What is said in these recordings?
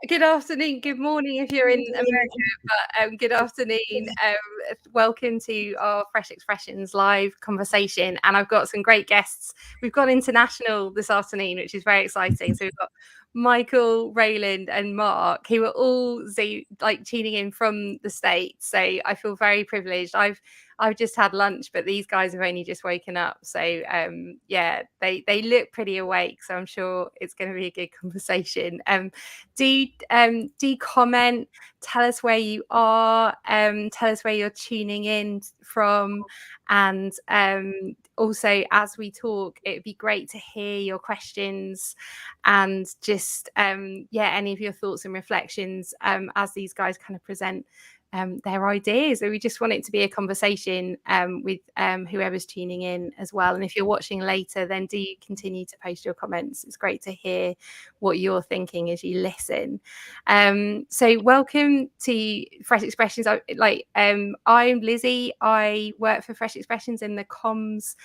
Good afternoon, good morning if you're in America, but good afternoon. Welcome to our Fresh Expressions live conversation, and I've got some great guests. We've gone international this afternoon, which is very exciting. So we've got Michael, Roland, and Mark, who are all tuning in from the States. So I feel very privileged. I've just had lunch, but these guys have only just woken up. So they look pretty awake. So I'm sure it's going to be a good conversation. Do comment, tell us where you are, tell us where you're tuning in from, and also as we talk, it'd be great to hear your questions and just any of your thoughts and reflections as these guys kind of present their ideas. So we just want it to be a conversation with whoever's tuning in as well. And if you're watching later, then do continue to post your comments. It's great to hear what you're thinking as you listen. So welcome to Fresh Expressions. I'm Lizzie. I work for Fresh Expressions in the comms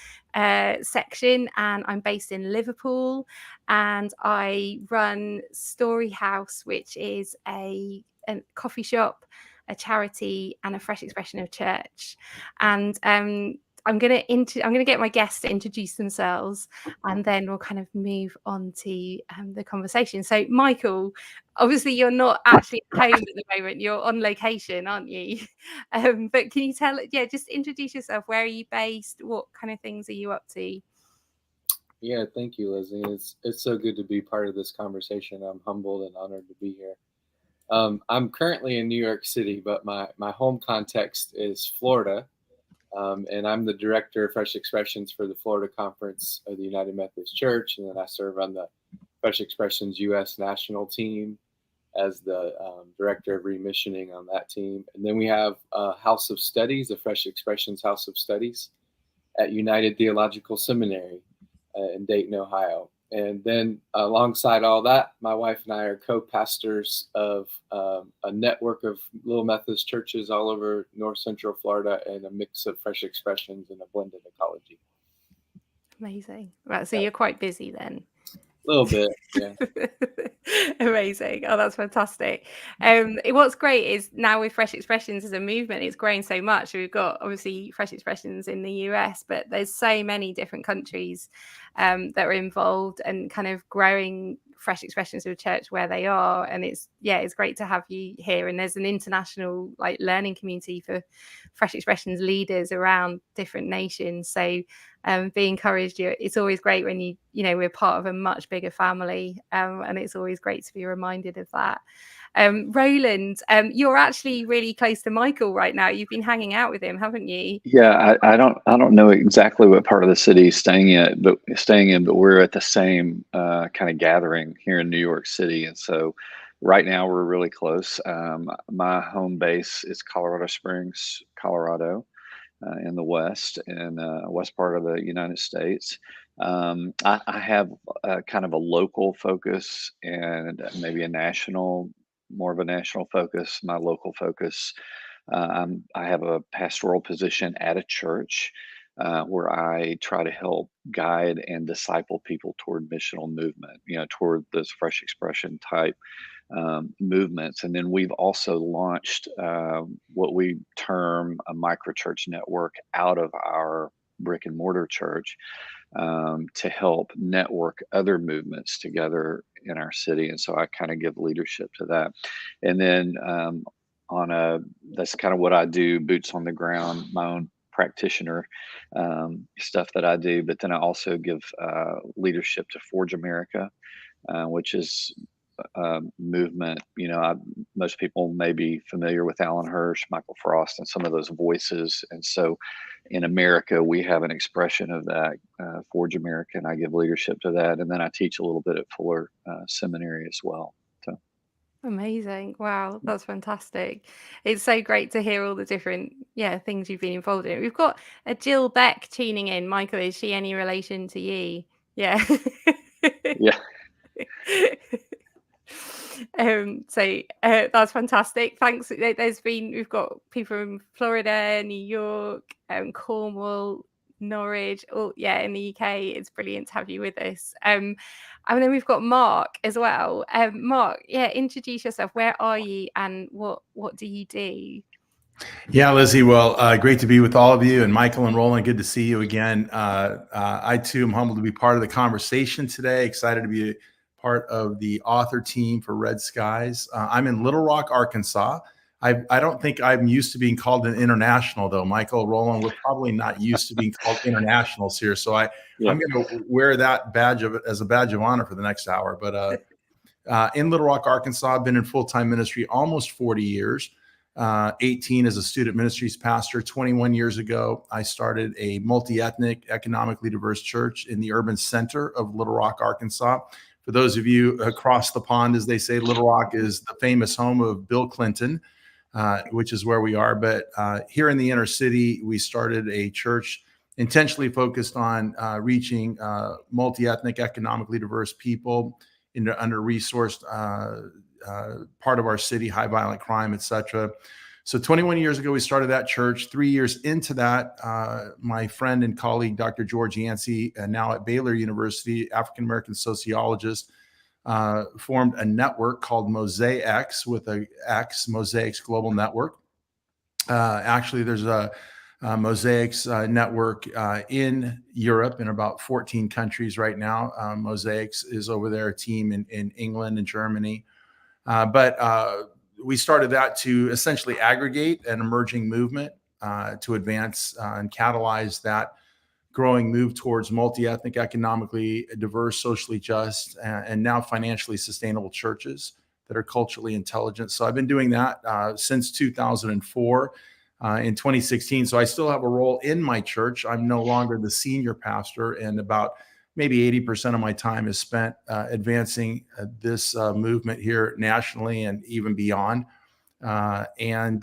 section, and I'm based in Liverpool, and I run Story House, which is a coffee shop, a charity, and a fresh expression of church. And I'm going to get my guests to introduce themselves, and then we'll kind of move on to the conversation. So Michael, obviously you're not actually at home at the moment, you're on location, aren't you? But can you just introduce yourself? Where are you based? What kind of things are you up to? Yeah, thank you, Lizzie. It's so good to be part of this conversation. I'm humbled and honored to be here. I'm currently in New York City, but my home context is Florida, and I'm the director of Fresh Expressions for the Florida Conference of the United Methodist Church, and then I serve on the Fresh Expressions U.S. national team as the director of remissioning on that team. And then we have a House of Studies, the Fresh Expressions House of Studies at United Theological Seminary in Dayton, Ohio. And then alongside all that, my wife and I are co-pastors of a network of little Methodist churches all over North Central Florida, and a mix of Fresh Expressions and a blended ecology. Amazing. Right, so you're quite busy then. A little bit, yeah. Amazing. Oh, that's fantastic. What's great is now with Fresh Expressions as a movement, it's growing so much. We've got obviously Fresh Expressions in the US, but there's so many different countries that are involved and kind of growing Fresh Expressions of the church where they are. And it's great to have you here. And there's an international learning community for Fresh Expressions leaders around different nations. So be encouraged. It's always great when we're part of a much bigger family, and it's always great to be reminded of that. Roland, you're actually really close to Michael right now. You've been hanging out with him, haven't you? Yeah, I don't know exactly what part of the city he's staying in, but we're at the same kind of gathering here in New York City, and so right now we're really close. My home base is Colorado Springs, Colorado, in the west part of the United States. I have kind of a local focus and maybe more of a national focus. My local focus, I have a pastoral position at a church where I try to help guide and disciple people toward missional movement, toward this fresh expression type movements. And then we've also launched what we term a microchurch network out of our brick and mortar church, to help network other movements together in our city. And so I kind of give leadership to that. And then that's kind of what I do, boots on the ground, my own practitioner stuff that I do. But then I also give leadership to Forge America, which is movement. Most people may be familiar with Alan Hirsch, Michael Frost, and some of those voices. And so in America, we have an expression of that, Forge America, and I give leadership to that. And then I teach a little bit at Fuller Seminary as well. So. Amazing. Wow, that's fantastic. It's so great to hear all the different things you've been involved in. We've got a Jill Beck tuning in. Michael, is she any relation to you? Yeah. Yeah. So that's fantastic. Thanks. We've got people from Florida, New York, Cornwall, Norwich, in the UK. It's brilliant to have you with us. And then we've got Mark as well. Mark, introduce yourself. Where are you and what do you do? Yeah, Lizzie. Well, great to be with all of you, and Michael and Roland, good to see you again. I too am humbled to be part of the conversation today. Excited to be part of the author team for Red Skies. I'm in Little Rock, Arkansas. I don't think I'm used to being called an international, though. Michael, Roland, we're probably not used to being called internationals here. So I'm going to wear that as a badge of honor for the next hour. But in Little Rock, Arkansas, I've been in full-time ministry almost 40 years. 18 as a student ministries pastor. 21 years ago, I started a multi-ethnic, economically diverse church in the urban center of Little Rock, Arkansas. For those of you across the pond, as they say, Little Rock is the famous home of Bill Clinton, which is where we are. But here in the inner city, we started a church intentionally focused on reaching multi-ethnic, economically diverse people in the under-resourced part of our city, high violent crime, etc. So 21 years ago, we started that church. 3 years into that, my friend and colleague, Dr. George Yancey, now at Baylor University, African-American sociologist, formed a network called Mosaics with a X, Mosaics Global Network. Actually, there's a Mosaics network in Europe in about 14 countries right now. Mosaics is over there, a team in England and Germany. But we started that to essentially aggregate an emerging movement to advance and catalyze that growing move towards multi-ethnic, economically diverse, socially just, and now financially sustainable churches that are culturally intelligent. So I've been doing that since 2004. In 2016. So I still have a role in my church. I'm no longer the senior pastor, and about maybe 80% of my time is spent advancing this movement here nationally and even beyond. And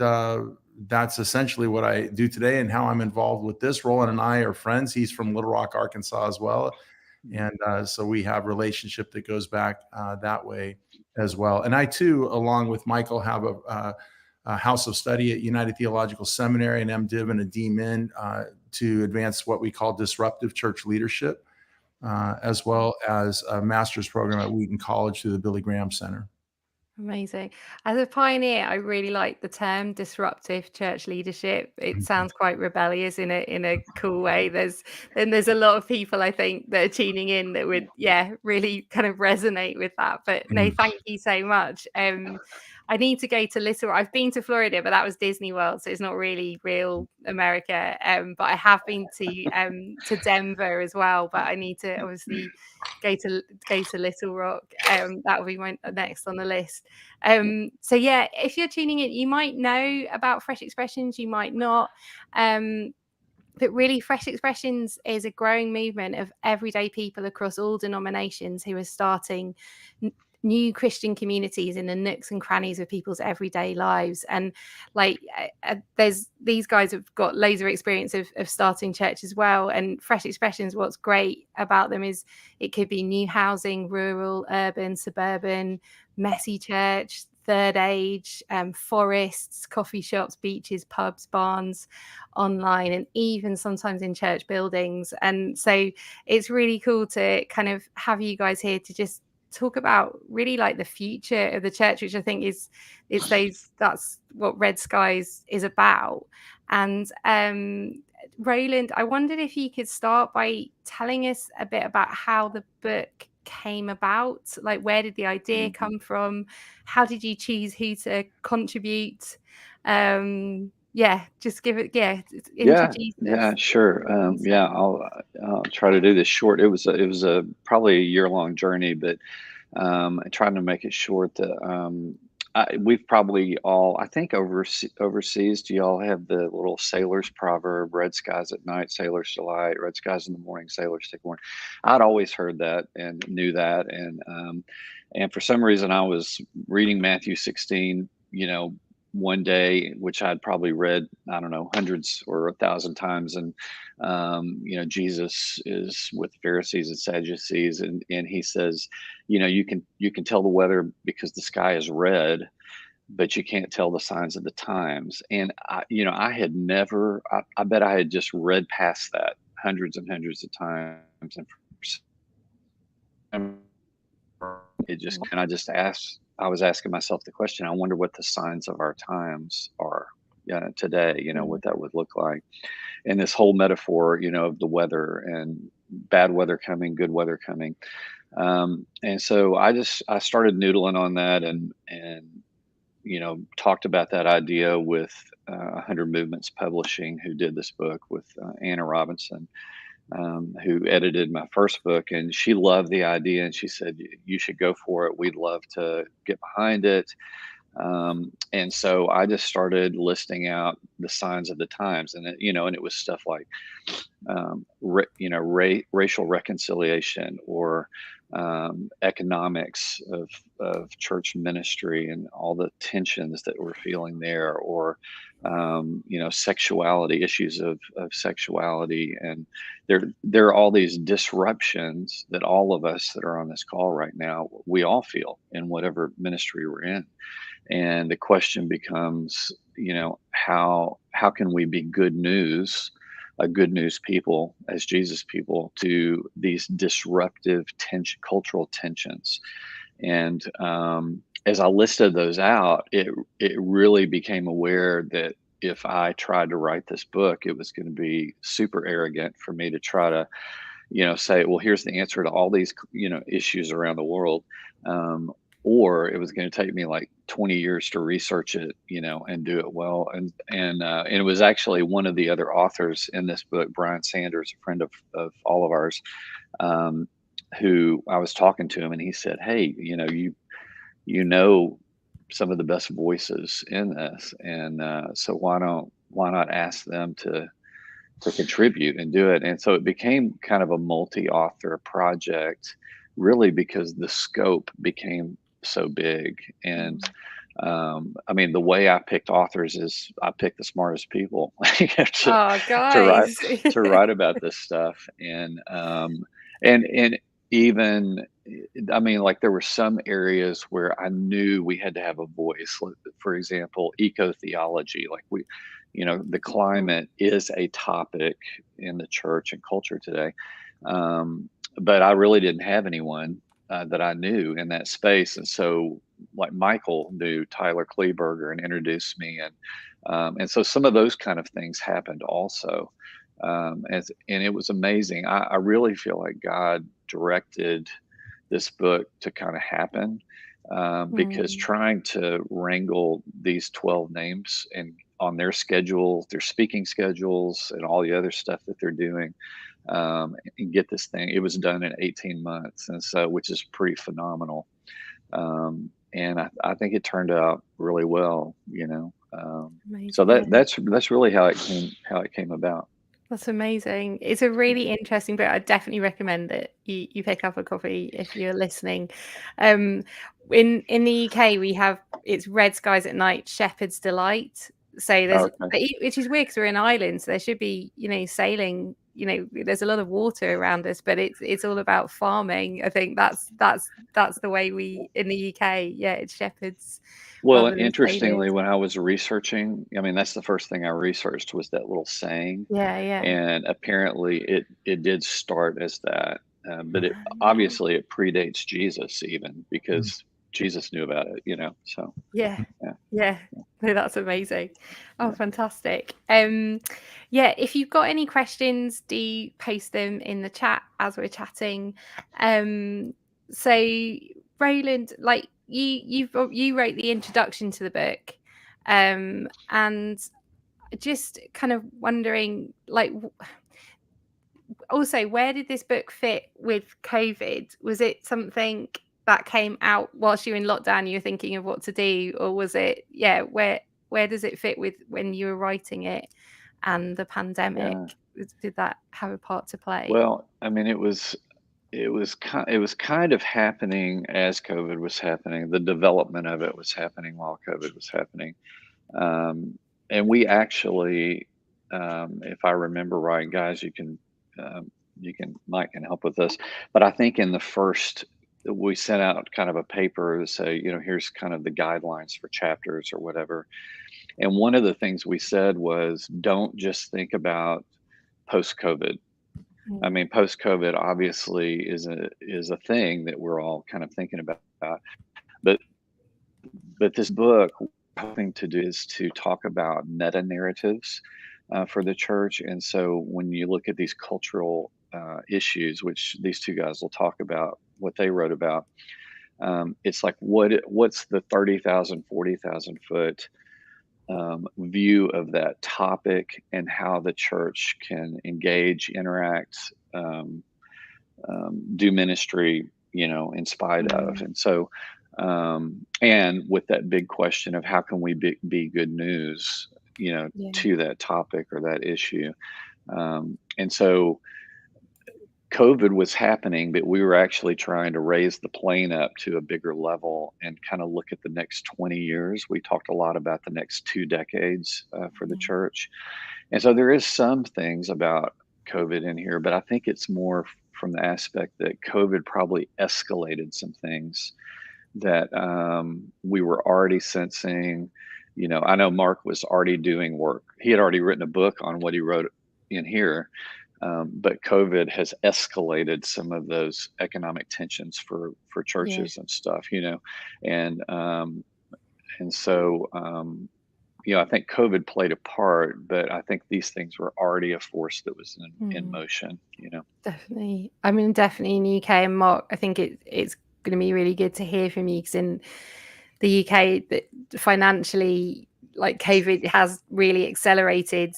that's essentially what I do today and how I'm involved with this. Roland and I are friends. He's from Little Rock, Arkansas as well. And so we have a relationship that goes back that way as well. And I too, along with Michael, have a house of study at United Theological Seminary, an MDiv and a DMin to advance what we call disruptive church leadership, as well as a master's program at Wheaton College through the Billy Graham Center. Amazing. As a pioneer, I really like the term disruptive church leadership. It sounds quite rebellious in a cool way. There's a lot of people, I think, that are tuning in that would really kind of resonate with that. But no, thank you so much. I need to go to Little Rock. I've been to Florida, but that was Disney World, so it's not really real America. But I have been to Denver as well. But I need to obviously go to Little Rock. That will be my next on the list. So if you're tuning in, you might know about Fresh Expressions, you might not. But really, Fresh Expressions is a growing movement of everyday people across all denominations who are starting new Christian communities in the nooks and crannies of people's everyday lives. And these guys have got loads of experience of starting church as well. And Fresh Expressions, what's great about them is it could be new housing, rural, urban, suburban, messy church, third age, forests, coffee shops, beaches, pubs, barns, online, and even sometimes in church buildings. And so it's really cool to kind of have you guys here to just talk about really like the future of the church, which I think that's what Red Skies is about. And Roland, I wondered if you could start by telling us a bit about how the book came about. Like, where did the idea come from? How did you choose who to contribute? Just give it. Introduce us. Sure. I'll try to do this short. It was probably a year-long journey, but trying to make it short. We've probably all, I think, overseas, do y'all have the little sailor's proverb, red skies at night, sailors delight, red skies in the morning, sailors take warning? I'd always heard that and knew that. And for some reason I was reading Matthew 16, one day, which I'd probably read, I don't know, hundreds or 1,000 times. And, Jesus is with Pharisees and Sadducees, and he says, you can tell the weather because the sky is red, but you can't tell the signs of the times. And I had never, I bet I had just read past that hundreds and hundreds of times. And I was asking myself the question, I wonder what the signs of our times are today, what that would look like. And this whole metaphor, of the weather and bad weather coming, good weather coming. And so I started noodling on that and talked about that idea with 100 Movements Publishing, who did this book, with Anna Robinson, who edited my first book. And she loved the idea and she said, you should go for it. We'd love to get behind it. And so I just started listing out the signs of the times, and it was stuff like, racial reconciliation, or economics of church ministry and all the tensions that we're feeling there, or sexuality, issues of sexuality. And there are all these disruptions that all of us that are on this call right now, we all feel in whatever ministry we're in. And the question becomes, how can we be good news people, as Jesus people, to these disruptive cultural tensions? And as I listed those out, it really became aware that if I tried to write this book, it was going to be super arrogant for me to try to, say, well, here's the answer to all these, issues around the world. Or it was going to take me like 20 years to research it, and do it well. And it was actually one of the other authors in this book, Brian Sanders, a friend of all of ours, who I was talking to him, and he said, hey, you know some of the best voices in this, and so why not ask them to contribute and do it? And so it became kind of a multi-author project, really, because the scope became so big. And the way I picked authors is I picked the smartest people to write about this stuff. And even, there were some areas where I knew we had to have a voice. For example, eco-theology, the climate is a topic in the church and culture today. But I really didn't have anyone that I knew in that space. And so, like, Michael knew Tyler Kleberger and introduced me. And so some of those kind of things happened also. And it was amazing. I really feel like God directed this book to kind of happen, because trying to wrangle these 12 names and on their schedules, their speaking schedules, and all the other stuff that they're doing, and get this thing, it was done in 18 months. And so, which is pretty phenomenal. And I think it turned out really well, so that's really how it came about. That's amazing. It's a really interesting book. I definitely recommend that you pick up a copy if you're listening. In the UK, it's Red Skies at Night, Shepherd's Delight. So which is weird because we're in Ireland, so there should be, sailing. There's a lot of water around us, but it's all about farming. I think that's the way we in the UK. Yeah, it's shepherds. Well, interestingly, when I was researching, that's the first thing I researched was that little saying. Yeah. And apparently it did start as that, but obviously it predates Jesus even, because Jesus knew about it, so. Yeah. No, that's amazing. Oh, Yeah. fantastic. If you've got any questions, do post them in the chat as we're chatting. So Roland, like you wrote the introduction to the book, and just kind of wondering, like, also, where did this book fit with COVID? Was it something that came out whilst you were in lockdown, you were thinking of what to do, or was it, where does it fit with when you were writing it and the pandemic? Did that have a part to play? Well, I mean, it was kind of happening as COVID was happening. The development of it was happening while COVID was happening. And we actually, if I remember right, guys, Mike can help with this, but I think we sent out kind of a paper to say, here's kind of the guidelines for chapters or whatever. And one of the things we said was, don't just think about post-COVID. I mean, post-COVID obviously is a thing that we're all kind of thinking about, but this book, hoping to do is to talk about meta narratives for the church. And so when you look at these cultural issues, which these two guys will talk about, what they wrote about, it's like what's the 30,000, 40,000 foot view of that topic, and how the church can engage, interact, do ministry, in spite of. And so, and with that big question of how can we be good news, to that topic or that issue. And so COVID was happening, but we were actually trying to raise the plane up to a bigger level and kind of look at the next 20 years. We talked a lot about the next 2 decades for the church. And so there is some things about COVID in here, but I think it's more from the aspect that COVID probably escalated some things that we were already sensing. I know Mark was already doing work. He had already written a book on what he wrote in here. But COVID has escalated some of those economic tensions for churches and stuff, and so, I think COVID played a part, but I think these things were already a force that was in motion, Definitely. I mean, definitely in the UK, and Mark, I think it's going to be really good to hear from you, because in the UK, that financially, like, COVID has really accelerated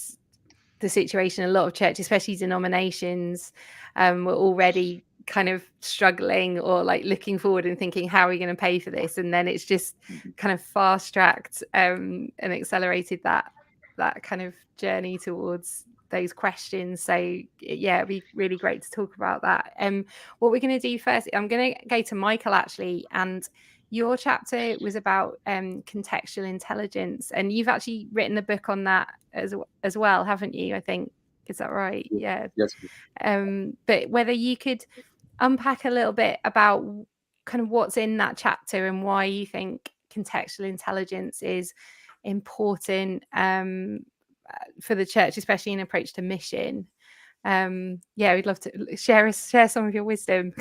the situation. A lot of churches, especially denominations, were already kind of struggling or like looking forward and thinking, how are we going to pay for this? And then it's just kind of fast tracked and accelerated that kind of journey towards those questions. So it'd be really great to talk about that. What we're going to do first, I'm going to go to Michael actually, and your chapter was about contextual intelligence, and you've actually written a book on that as well, haven't you? I think, is that right? Yeah. Yes. But whether you could unpack a little bit about kind of what's in that chapter and why you think contextual intelligence is important for the church, especially in approach to mission. We'd love to share some of your wisdom.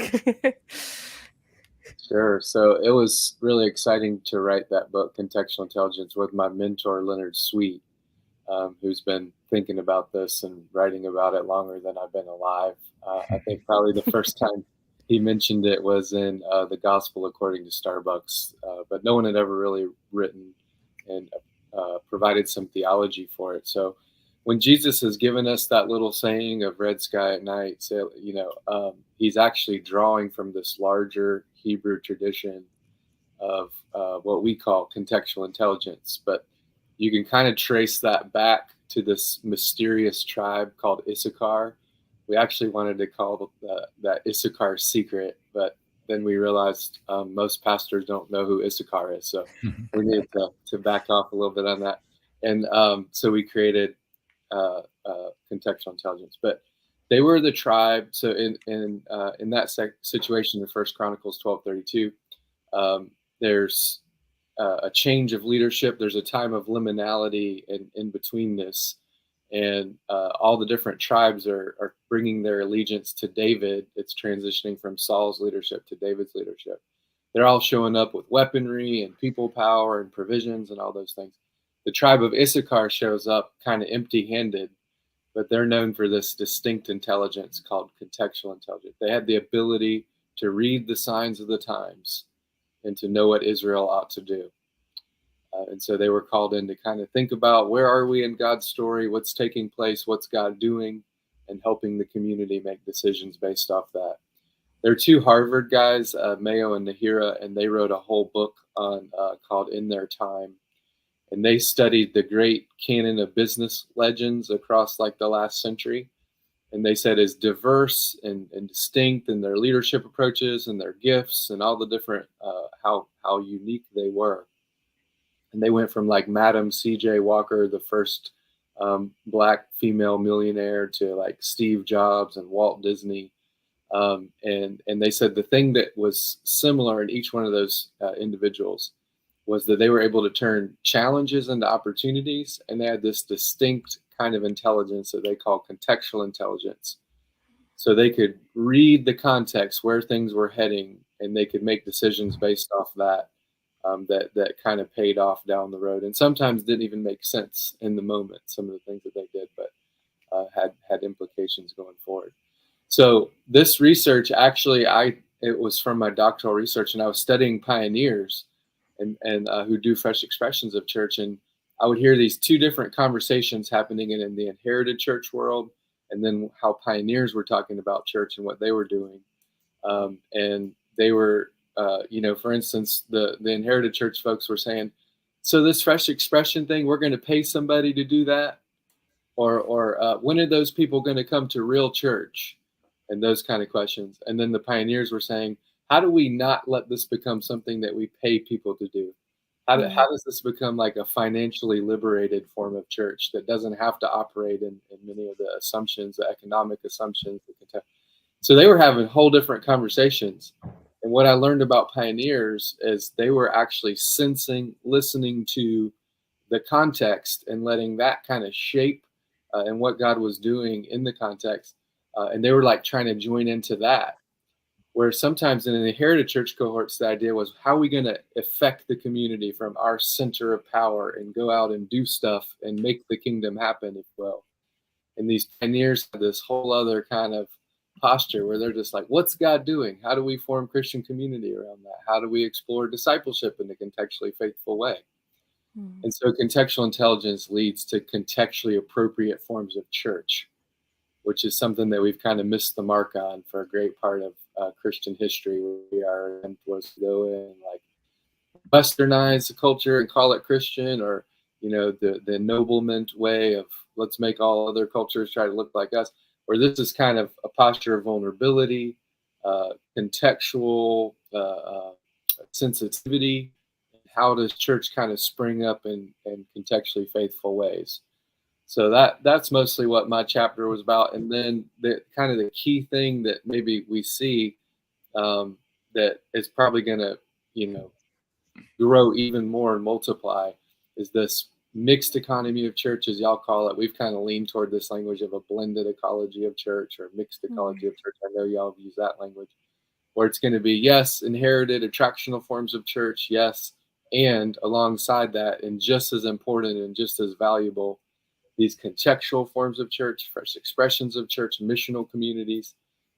Sure. So it was really exciting to write that book, Contextual Intelligence, with my mentor, Leonard Sweet, who's been thinking about this and writing about it longer than I've been alive. I think probably the first time he mentioned it was in the Gospel According to Starbucks, but no one had ever really written and provided some theology for it. So when Jesus has given us that little saying of red sky at night, so, he's actually drawing from this larger Hebrew tradition of what we call contextual intelligence. But you can kind of trace that back to this mysterious tribe called Issachar. We actually wanted to call that Issachar secret, but then we realized most pastors don't know who Issachar is. So we needed to back off a little bit on that. And so we created contextual intelligence. But they were the tribe. So in that situation, in 1 Chronicles 12:32, there's a change of leadership. There's a time of liminality in between this, and all the different tribes are bringing their allegiance to David. It's transitioning from Saul's leadership to David's leadership. they're all showing up with weaponry and people power and provisions and all those things. The tribe of Issachar shows up kind of empty-handed, but they're known for this distinct intelligence called contextual intelligence. They had the ability to read the signs of the times and to know what Israel ought to do. And so they were called in to kind of think about, where are we in God's story? What's taking place? What's God doing? And helping the community make decisions based off that. There are two Harvard guys, Mayo and Nahira, and they wrote a whole book on called In Their Time. And they studied the great canon of business legends across like the last century. And they said as diverse and distinct in their leadership approaches and their gifts and all the different, how unique they were. And they went from like Madam C.J. Walker, the first Black female millionaire, to like Steve Jobs and Walt Disney. And they said the thing that was similar in each one of those individuals was that they were able to turn challenges into opportunities, and they had this distinct kind of intelligence that they call contextual intelligence. So they could read the context, where things were heading, and they could make decisions based off that, that kind of paid off down the road, and sometimes didn't even make sense in the moment, some of the things that they did, but had implications going forward. So this research, actually, it was from my doctoral research, and I was studying pioneers and who do fresh expressions of church. And I would hear these two different conversations happening in the inherited church world, and then how pioneers were talking about church and what they were doing. And they were, for instance, the inherited church folks were saying, so this fresh expression thing, we're going to pay somebody to do that? Or when are those people going to come to real church? And those kind of questions. And then the pioneers were saying, how do we not let this become something that we pay people to do? How does this become like a financially liberated form of church that doesn't have to operate in many of the assumptions, the economic assumptions? So they were having whole different conversations. And what I learned about pioneers is they were actually sensing, listening to the context and letting that kind of shape and what God was doing in the context. And they were like trying to join into that. Where sometimes in the inherited church cohorts, the idea was, how are we going to affect the community from our center of power and go out and do stuff and make the kingdom happen, if well. And these pioneers had this whole other kind of posture where they're just like, what's God doing? How do we form Christian community around that? How do we explore discipleship in a contextually faithful way? And so contextual intelligence leads to contextually appropriate forms of church, which is something that we've kind of missed the mark on for a great part of Christian history. Our attempt was to go in and like westernize the culture and call it Christian, or the ennoblement way of let's make all other cultures try to look like us. Or this is kind of a posture of vulnerability, contextual sensitivity. How does church kind of spring up in contextually faithful ways? So that's mostly what my chapter was about. And then the kind of the key thing that maybe we see that is probably going to, grow even more and multiply is this mixed economy of church, as y'all call it. We've kind of leaned toward this language of a blended ecology of church, or mixed ecology of church. I know y'all have used that language, where it's going to be, yes, inherited attractional forms of church, yes, and alongside that, and just as important and just as valuable, these contextual forms of church, fresh expressions of church, missional communities,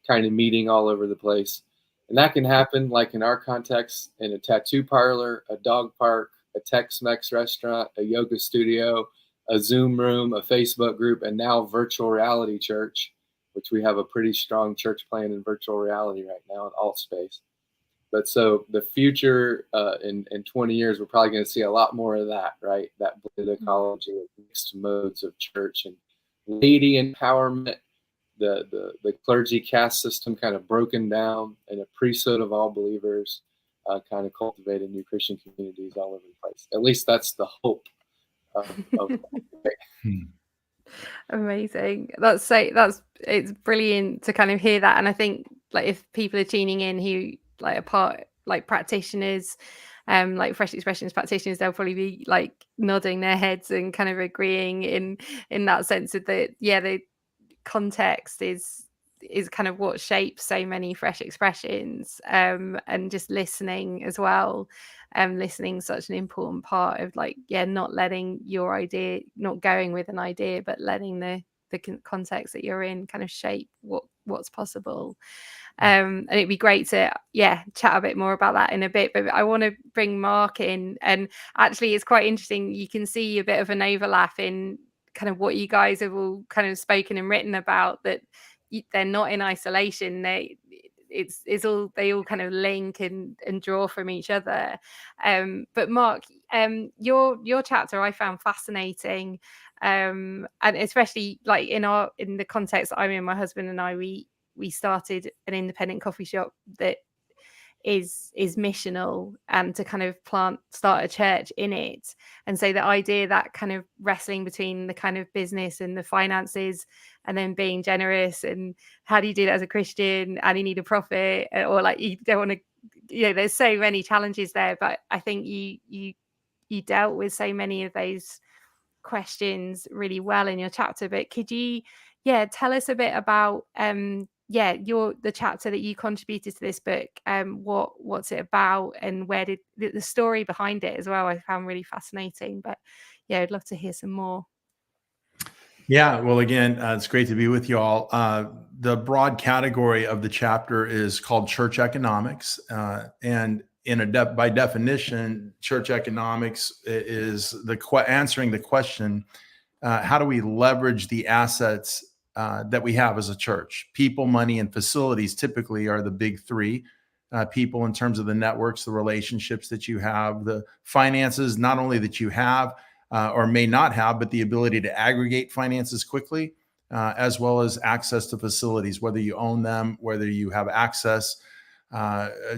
kind of meeting all over the place. And that can happen, like in our context, in a tattoo parlor, a dog park, a Tex-Mex restaurant, a yoga studio, a Zoom room, a Facebook group, and now virtual reality church, which we have a pretty strong church plan in virtual reality right now in alt space. But so the future in 20 years, we're probably going to see a lot more of that, right? That blended ecology of mixed modes of church and lady empowerment, the clergy caste system kind of broken down, and a priesthood of all believers kind of cultivated new Christian communities all over the place. At least that's the hope of Amazing. It's brilliant to kind of hear that. And I think like if people are tuning in who like are part like practitioners, like fresh expressions practitioners, they'll probably be like nodding their heads and kind of agreeing in that sense of the context is is kind of what shapes so many fresh expressions, and just listening as well. Listening is such an important part of, like, not letting your idea, not going with an idea, but letting the context that you're in kind of shape what's possible. And it'd be great to chat a bit more about that in a bit, but I want to bring Mark in. And actually it's quite interesting, you can see a bit of an overlap in kind of what you guys have all kind of spoken and written about, that they're not in isolation. They all kind of link and draw from each other. But Mark, your chapter I found fascinating, and especially like in the context that I'm in. My husband and I, we started an independent coffee shop that is missional, and to kind of start a church in it. And so the idea, that kind of wrestling between the kind of business and the finances, and then being generous, and how do you do that as a Christian, and you need a profit, or like you don't want to, there's so many challenges there. But I think you dealt with so many of those questions really well in your chapter. But could you tell us a bit about the chapter that you contributed to this book, what's it about, and where did the story behind it as well, I found really fascinating. But I'd love to hear some more. Yeah, well, again, it's great to be with you all. The broad category of the chapter is called church economics, and by definition, church economics is answering the question, how do we leverage the assets that we have as a church? People, money, and facilities typically are the big three. People in terms of the networks, the relationships that you have, the finances, not only that you have or may not have, but the ability to aggregate finances quickly, as well as access to facilities, whether you own them, whether you have access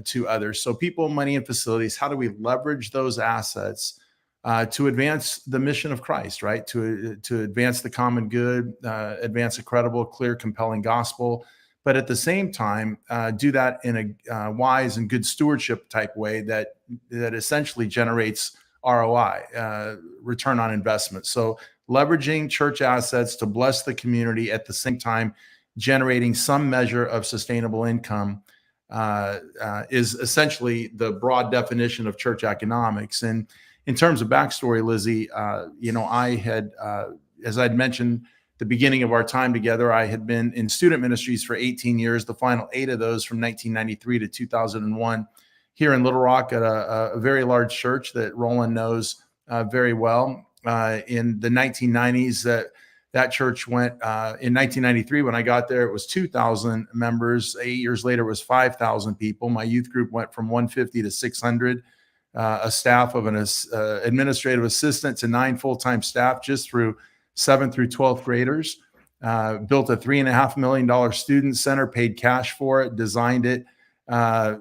to others. So people, money, and facilities, how do we leverage those assets to advance the mission of Christ, right? To advance the common good, advance a credible, clear, compelling gospel, but at the same time, do that in a wise and good stewardship type way that essentially generates ROI, return on investment. So leveraging church assets to bless the community, at the same time generating some measure of sustainable income, is essentially the broad definition of church economics. And in terms of backstory, Lizzie, I had, as I'd mentioned at the beginning of our time together, I had been in student ministries for 18 years, the final 8 of those from 1993 to 2001, here in Little Rock at a very large church that Roland knows very well. In the 1990s, that church went, in 1993, when I got there, it was 2,000 members. 8 years later, it was 5,000 people. My youth group went from 150 to 600. A staff of an administrative assistant to 9 full-time staff just through 7th through 12th graders. Built a $3.5 million student center, paid cash for it, designed it. I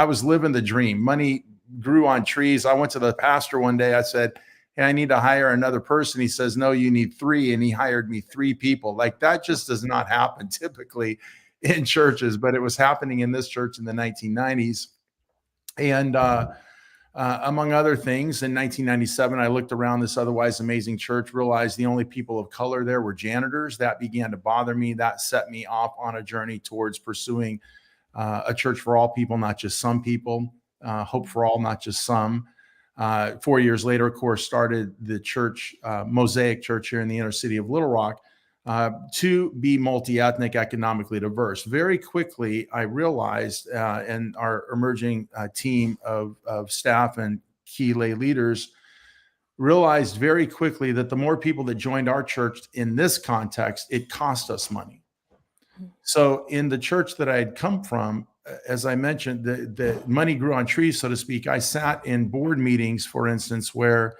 was living the dream. Money grew on trees. I went to the pastor one day. I said, "Hey, I need to hire another person." He says, "No, you need 3." And he hired me 3 people. Like, that just does not happen typically in churches, but it was happening in this church in the 1990s. And among other things, in 1997, I looked around this otherwise amazing church, realized the only people of color there were janitors. That began to bother me. That set me off on a journey towards pursuing a church for all people, not just some people, hope for all, not just some. 4 years later, of course, started the church, Mosaic Church here in the inner city of Little Rock, to be multi-ethnic, economically diverse. Very quickly, I realized, and our emerging team of staff and key lay leaders realized very quickly that the more people that joined our church in this context, it cost us money. So in the church that I had come from, as I mentioned, the money grew on trees, so to speak. I sat in board meetings, for instance, where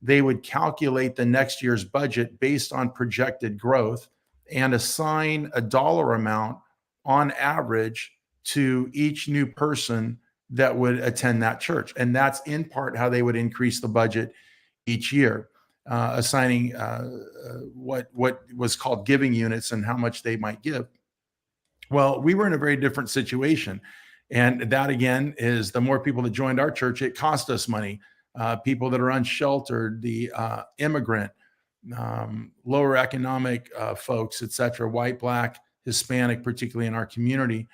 they would calculate the next year's budget based on projected growth and assign a dollar amount on average to each new person that would attend that church. And that's in part how they would increase the budget each year, assigning what was called giving units and how much they might give. Well, we were in a very different situation. And that, again, is the more people that joined our church, it cost us money. People that are unsheltered, the immigrant, lower economic folks, et cetera, white, black, Hispanic, particularly in our community.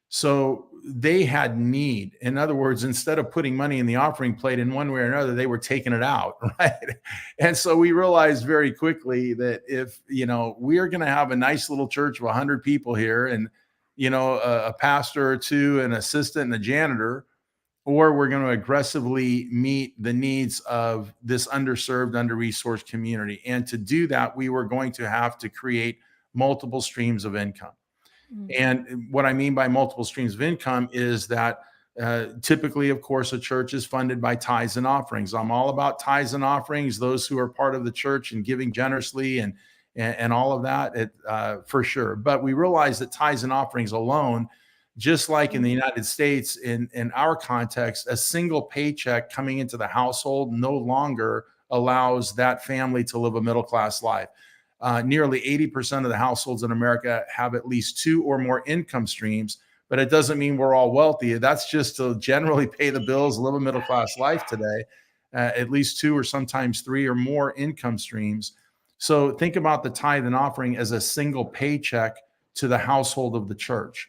So they had need. In other words, instead of putting money in the offering plate in one way or another, they were taking it out, right? And so we realized very quickly that if, we are going to have a nice little church of 100 people here and, a pastor or two, an assistant and a janitor, or we're going to aggressively meet the needs of this underserved, under-resourced community. And to do that, we were going to have to create multiple streams of income. And what I mean by multiple streams of income is that typically, of course, a church is funded by tithes and offerings. I'm all about tithes and offerings, those who are part of the church and giving generously and all of that, for sure. But we realize that tithes and offerings alone, just like in the United States, in our context, a single paycheck coming into the household no longer allows that family to live a middle-class life. Nearly 80% of the households in America have at least 2 or more income streams, but it doesn't mean we're all wealthy. That's just to generally pay the bills, live a middle-class life today, at least 2 or sometimes 3 or more income streams. So think about the tithe and offering as a single paycheck to the household of the church.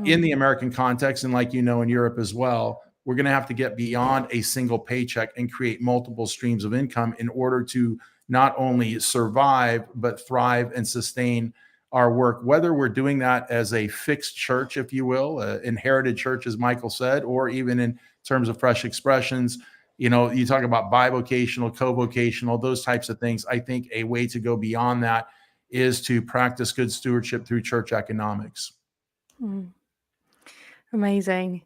In the American context, and like in Europe as well, we're going to have to get beyond a single paycheck and create multiple streams of income in order to not only survive, but thrive and sustain our work, whether we're doing that as a fixed church, if you will, inherited church, as Michael said, or even in terms of Fresh Expressions. You talk about bivocational, co-vocational, those types of things. I think a way to go beyond that is to practice good stewardship through church economics. Amazing.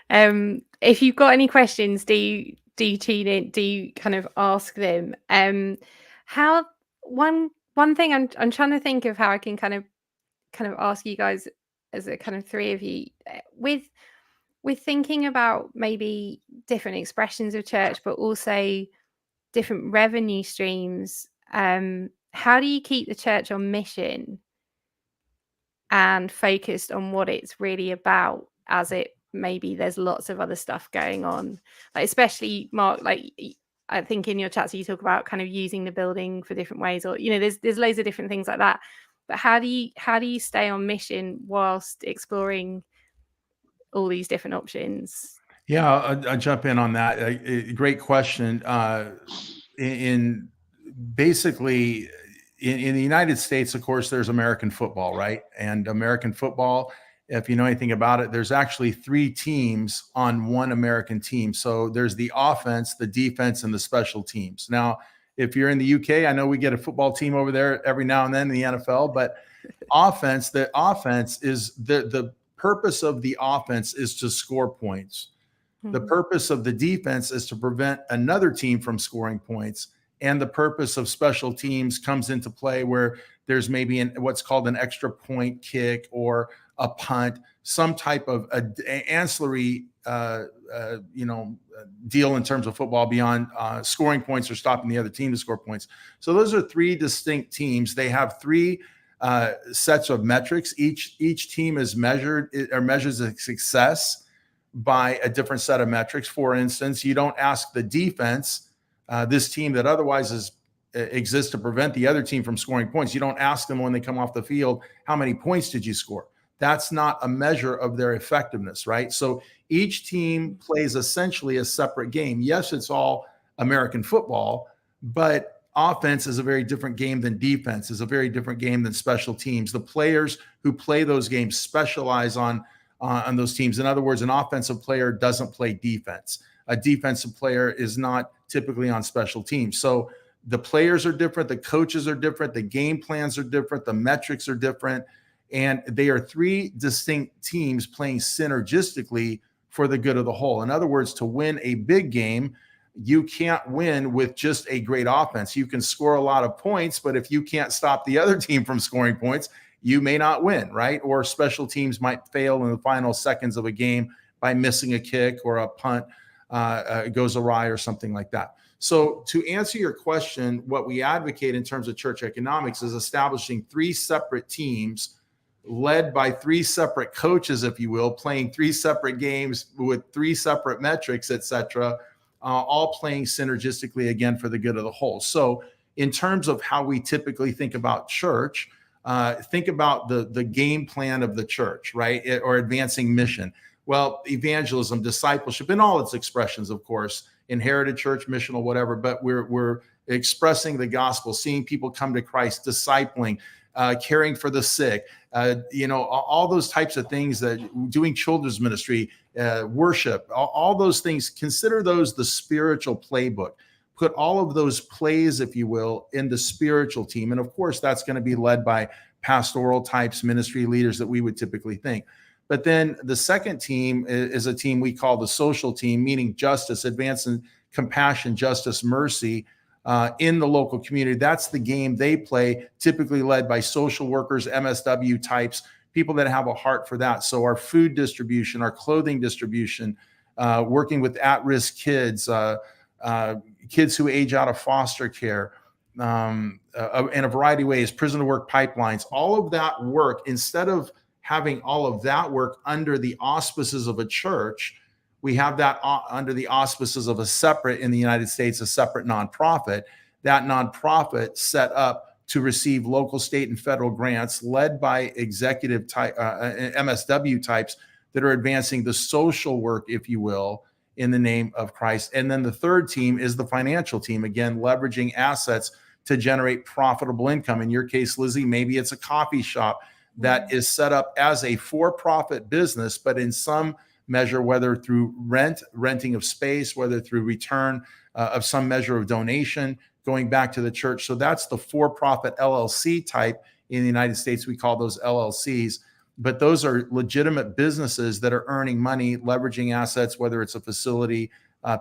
If you've got any questions, do you tune in? Do you kind of ask them? How one thing I'm trying to think of how I can kind of ask you guys as a kind of three of you with thinking about maybe different expressions of church, but also different revenue streams. How do you keep the church on mission and focused on what it's really about, as it maybe there's lots of other stuff going on, like especially Mark, like I think in your chats you talk about kind of using the building for different ways, or there's loads of different things like that. But how do you stay on mission whilst exploring all these different options? Yeah, I'll jump in on that. Great question. In the United States, of course, there's American football, right? And American football, if you know anything about it, there's actually 3 teams on one American team. So there's the offense, the defense, and the special teams. Now, if you're in the UK, I know we get a football team over there every now and then in the NFL, but the offense is the purpose of the offense is to score points. The purpose of the defense is to prevent another team from scoring points. And the purpose of special teams comes into play where there's maybe what's called an extra point kick or a punt, some type of ancillary, deal in terms of football beyond scoring points or stopping the other team to score points. So those are 3 distinct teams. They have 3 sets of metrics. Each team is measures a success by a different set of metrics. For instance, you don't ask the defense, this team that otherwise exists to prevent the other team from scoring points. You don't ask them when they come off the field, how many points did you score? That's not a measure of their effectiveness, right? So each team plays essentially a separate game. Yes, it's all American football, but offense is a very different game than defense, is a very different game than special teams. The players who play those games specialize on those teams. In other words, an offensive player doesn't play defense. A defensive player is not typically on special teams. So the players are different, the coaches are different, the game plans are different, the metrics are different, and they are 3 distinct teams playing synergistically for the good of the whole. In other words, to win a big game, you can't win with just a great offense. You can score a lot of points, but if you can't stop the other team from scoring points, you may not win, right? Or special teams might fail in the final seconds of a game by missing a kick, or a punt goes awry or something like that. So to answer your question, what we advocate in terms of church economics is establishing 3 separate teams led by 3 separate coaches, if you will, playing 3 separate games with 3 separate metrics, et cetera, all playing synergistically, again, for the good of the whole. So in terms of how we typically think about church, Think about the game plan of the church, right? Or advancing mission. Well, evangelism, discipleship, in all its expressions, of course, inherited church, missional, whatever. But we're expressing the gospel, seeing people come to Christ, discipling, caring for the sick, all those types of things, that doing children's ministry, worship, all those things. Consider those the spiritual playbook. Put all of those plays, if you will, in the spiritual team. And of course, that's going to be led by pastoral types, ministry leaders that we would typically think. But then the second team is a team we call the social team, meaning justice, advancing compassion, justice, mercy in the local community. That's the game they play, typically led by social workers, MSW types, people that have a heart for that. So our food distribution, our clothing distribution, working with at-risk kids, kids who age out of foster care, in a variety of ways, prison to work pipelines, all of that work, instead of having all of that work under the auspices of a church, we have that under the auspices of a separate, in the United States, a separate nonprofit. That nonprofit set up to receive local, state, and federal grants led by executive type, MSW types that are advancing the social work, if you will, in the name of Christ. And then the third team is the financial team, again, leveraging assets to generate profitable income. In your case, Lizzie, maybe it's a coffee shop that is set up as a for-profit business, but in some measure, whether through renting of space, whether through return of some measure of donation, going back to the church. So that's the for-profit LLC type. In the United States, we call those LLCs. But those are legitimate businesses that are earning money, leveraging assets, whether it's a facility,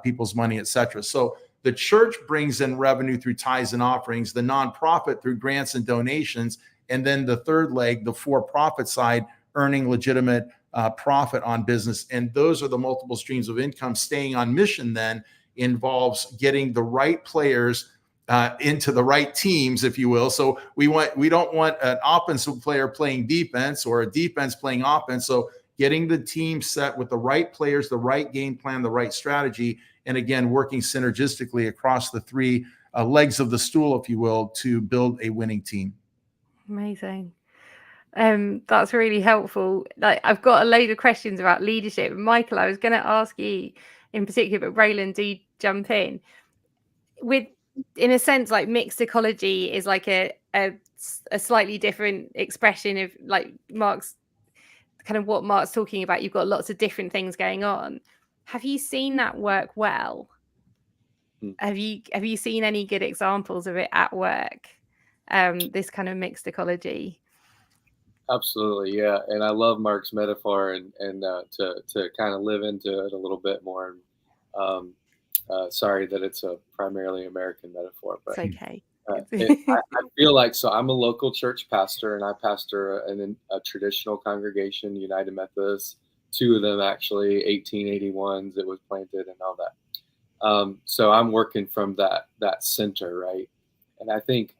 people's money, et cetera. So the church brings in revenue through tithes and offerings, the nonprofit through grants and donations, and then the third leg, the for-profit side, earning legitimate profit on business. And those are the multiple streams of income. Staying on mission then involves getting the right players into the right teams, if you will. So we don't want an offensive player playing defense or a defense playing offense. So getting the team set with the right players, the right game plan, the right strategy, and again, working synergistically across the three legs of the stool, if you will, to build a winning team. Amazing. That's really helpful. Like, I've got a load of questions about leadership. Michael, I was going to ask you in particular, but Roland, do jump in. In a sense, like mixed ecology is like a slightly different expression of like Mark's kind of what Mark's talking about. You've got lots of different things going on. Have you seen that work well? Have you seen any good examples of it at work? This kind of mixed ecology. Absolutely, yeah. And I love Mark's metaphor, and to kind of live into it a little bit more. Sorry that it's a primarily American metaphor, but it's okay. I feel like, so I'm a local church pastor, and I pastor a traditional congregation, United Methodist, 2 of them actually, 1881s, it was planted and all that. So I'm working from that center, right? And I think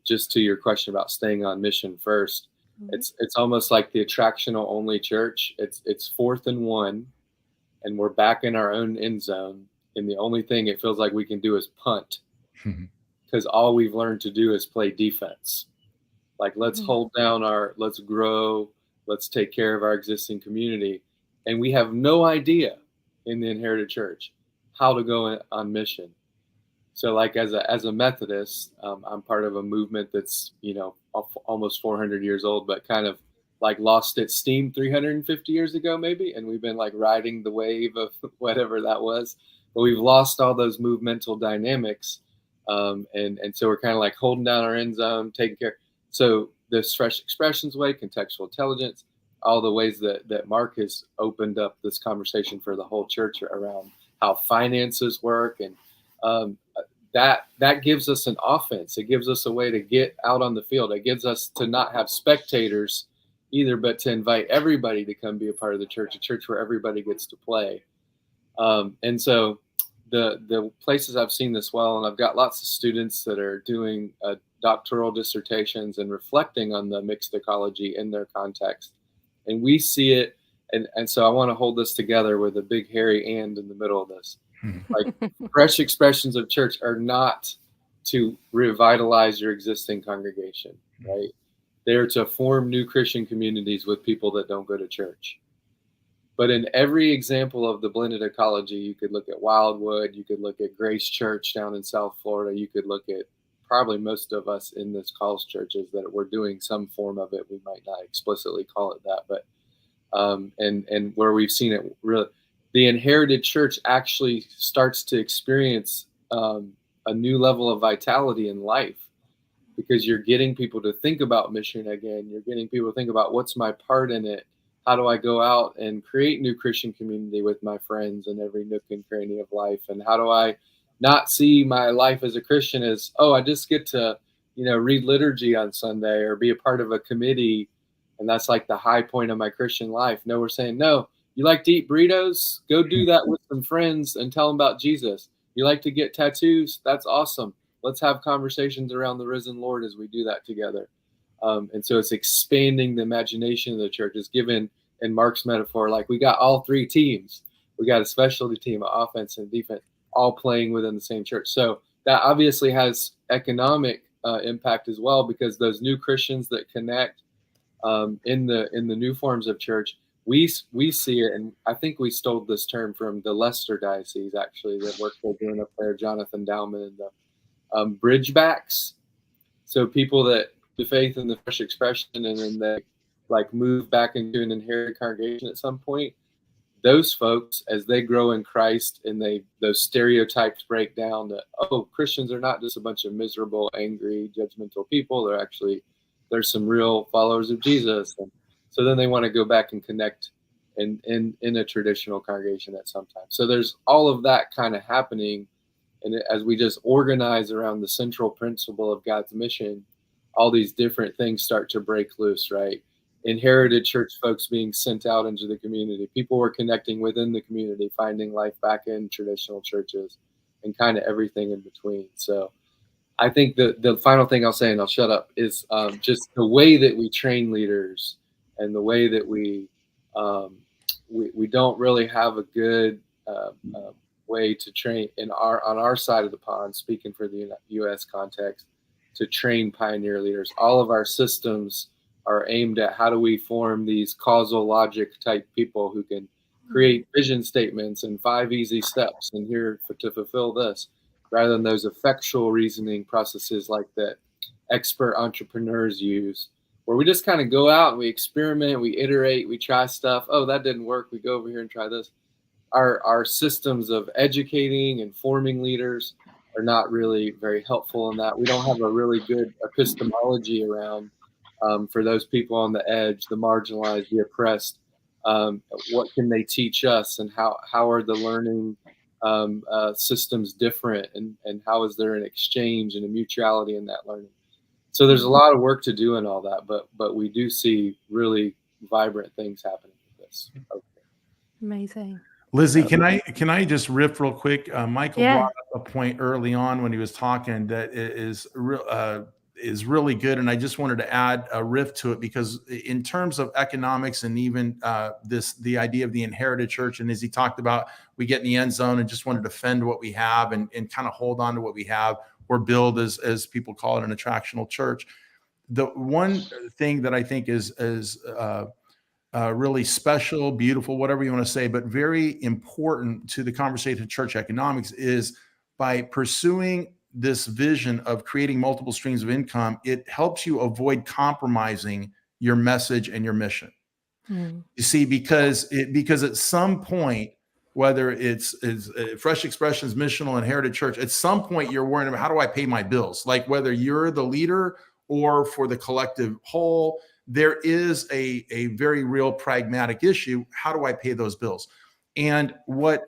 just to your question about staying on mission first, it's almost like the attractional only church. It's 4th and 1, and we're back in our own end zone. And the only thing it feels like we can do is punt, because all we've learned to do is play defense. Like, let's hold down let's grow, let's take care of our existing community. And we have no idea in the inherited church how to go on mission. So like as a Methodist, I'm part of a movement that's, almost 400 years old, but kind of like lost its steam 350 years ago, maybe. And we've been like riding the wave of whatever that was. But we've lost all those movemental dynamics. And so we're kind of like holding down our end zone, taking care. So this fresh expressions way, contextual intelligence, all the ways that Mark has opened up this conversation for the whole church around how finances work. And that gives us an offense. It gives us a way to get out on the field. It gives us to not have spectators either, but to invite everybody to come be a part of the church, a church where everybody gets to play. And so the places I've seen this well, and I've got lots of students that are doing doctoral dissertations and reflecting on the mixed ecology in their context. And we see it. And so I want to hold this together with a big hairy and in the middle of this. Like, fresh expressions of church are not to revitalize your existing congregation, right? They're to form new Christian communities with people that don't go to church. But in every example of the blended ecology, you could look at Wildwood, you could look at Grace Church down in South Florida, you could look at probably most of us in this calls churches that we're doing some form of it. We might not explicitly call it that, but and where we've seen it really, the inherited church actually starts to experience a new level of vitality in life, because you're getting people to think about mission again. You're getting people to think about, what's my part in it? How do I go out and create new Christian community with my friends in every nook and cranny of life? And how do I not see my life as a Christian as, oh, I just get to, read liturgy on Sunday or be a part of a committee, and that's like the high point of my Christian life. No, we're saying, no, you like to eat burritos? Go do that with some friends and tell them about Jesus. You like to get tattoos? That's awesome. Let's have conversations around the risen Lord as we do that together. And so it's expanding the imagination of the church. It's given, in Mark's metaphor, like we got all three teams. We got a specialty team, of offense and defense, all playing within the same church. So that obviously has economic impact as well, because those new Christians that connect in the new forms of church, we see it. And I think we stole this term from the Leicester Diocese, actually, that work they're doing up there, Jonathan Dowman, and the bridgebacks. So people that the faith in the fresh expression, and then they like move back into an inherited congregation at some point. Those folks, as they grow in Christ and those stereotypes break down, that, oh, Christians are not just a bunch of miserable, angry, judgmental people. There's some real followers of Jesus. And so then they want to go back and connect in a traditional congregation at some time. So there's all of that kind of happening. And as we just organize around the central principle of God's mission, all these different things start to break loose, right? Inherited church folks being sent out into the community. People were connecting within the community, finding life back in traditional churches, and kind of everything in between. So I think the final thing I'll say, and I'll shut up, is just the way that we train leaders, and the way that we don't really have a good way to train on our side of the pond, speaking for the U.S. context, to train pioneer leaders. All of our systems are aimed at, how do we form these causal logic type people who can create vision statements and 5 easy steps and here to fulfill this, rather than those effectual reasoning processes like that expert entrepreneurs use, where we just kind of go out and we experiment, we iterate, we try stuff. Oh, that didn't work. We go over here and try this. Our systems of educating and forming leaders are not really very helpful in that. We don't have a really good epistemology around for those people on the edge, the marginalized, the oppressed. What can they teach us, and how are the learning systems different, and how is there an exchange and a mutuality in that learning? So there's a lot of work to do in all that, but we do see really vibrant things happening with this. Okay. Amazing. Lizzie, can I just riff real quick? Michael brought up a point early on when he was talking that is really good, and I just wanted to add a riff to it, because in terms of economics and even the idea of the inherited church, and as he talked about, we get in the end zone and just want to defend what we have and kind of hold on to what we have, or build, as people call it, an attractional church. The one thing that I think is really special, beautiful, whatever you want to say, but very important to the conversation of church economics, is by pursuing this vision of creating multiple streams of income, it helps you avoid compromising your message and your mission. You see, because at some point, whether it's Fresh Expressions, missional, inherited church, at some point you're worrying about, how do I pay my bills? Like, whether you're the leader or for the collective whole, there is a very real pragmatic issue. How do I pay those bills? And what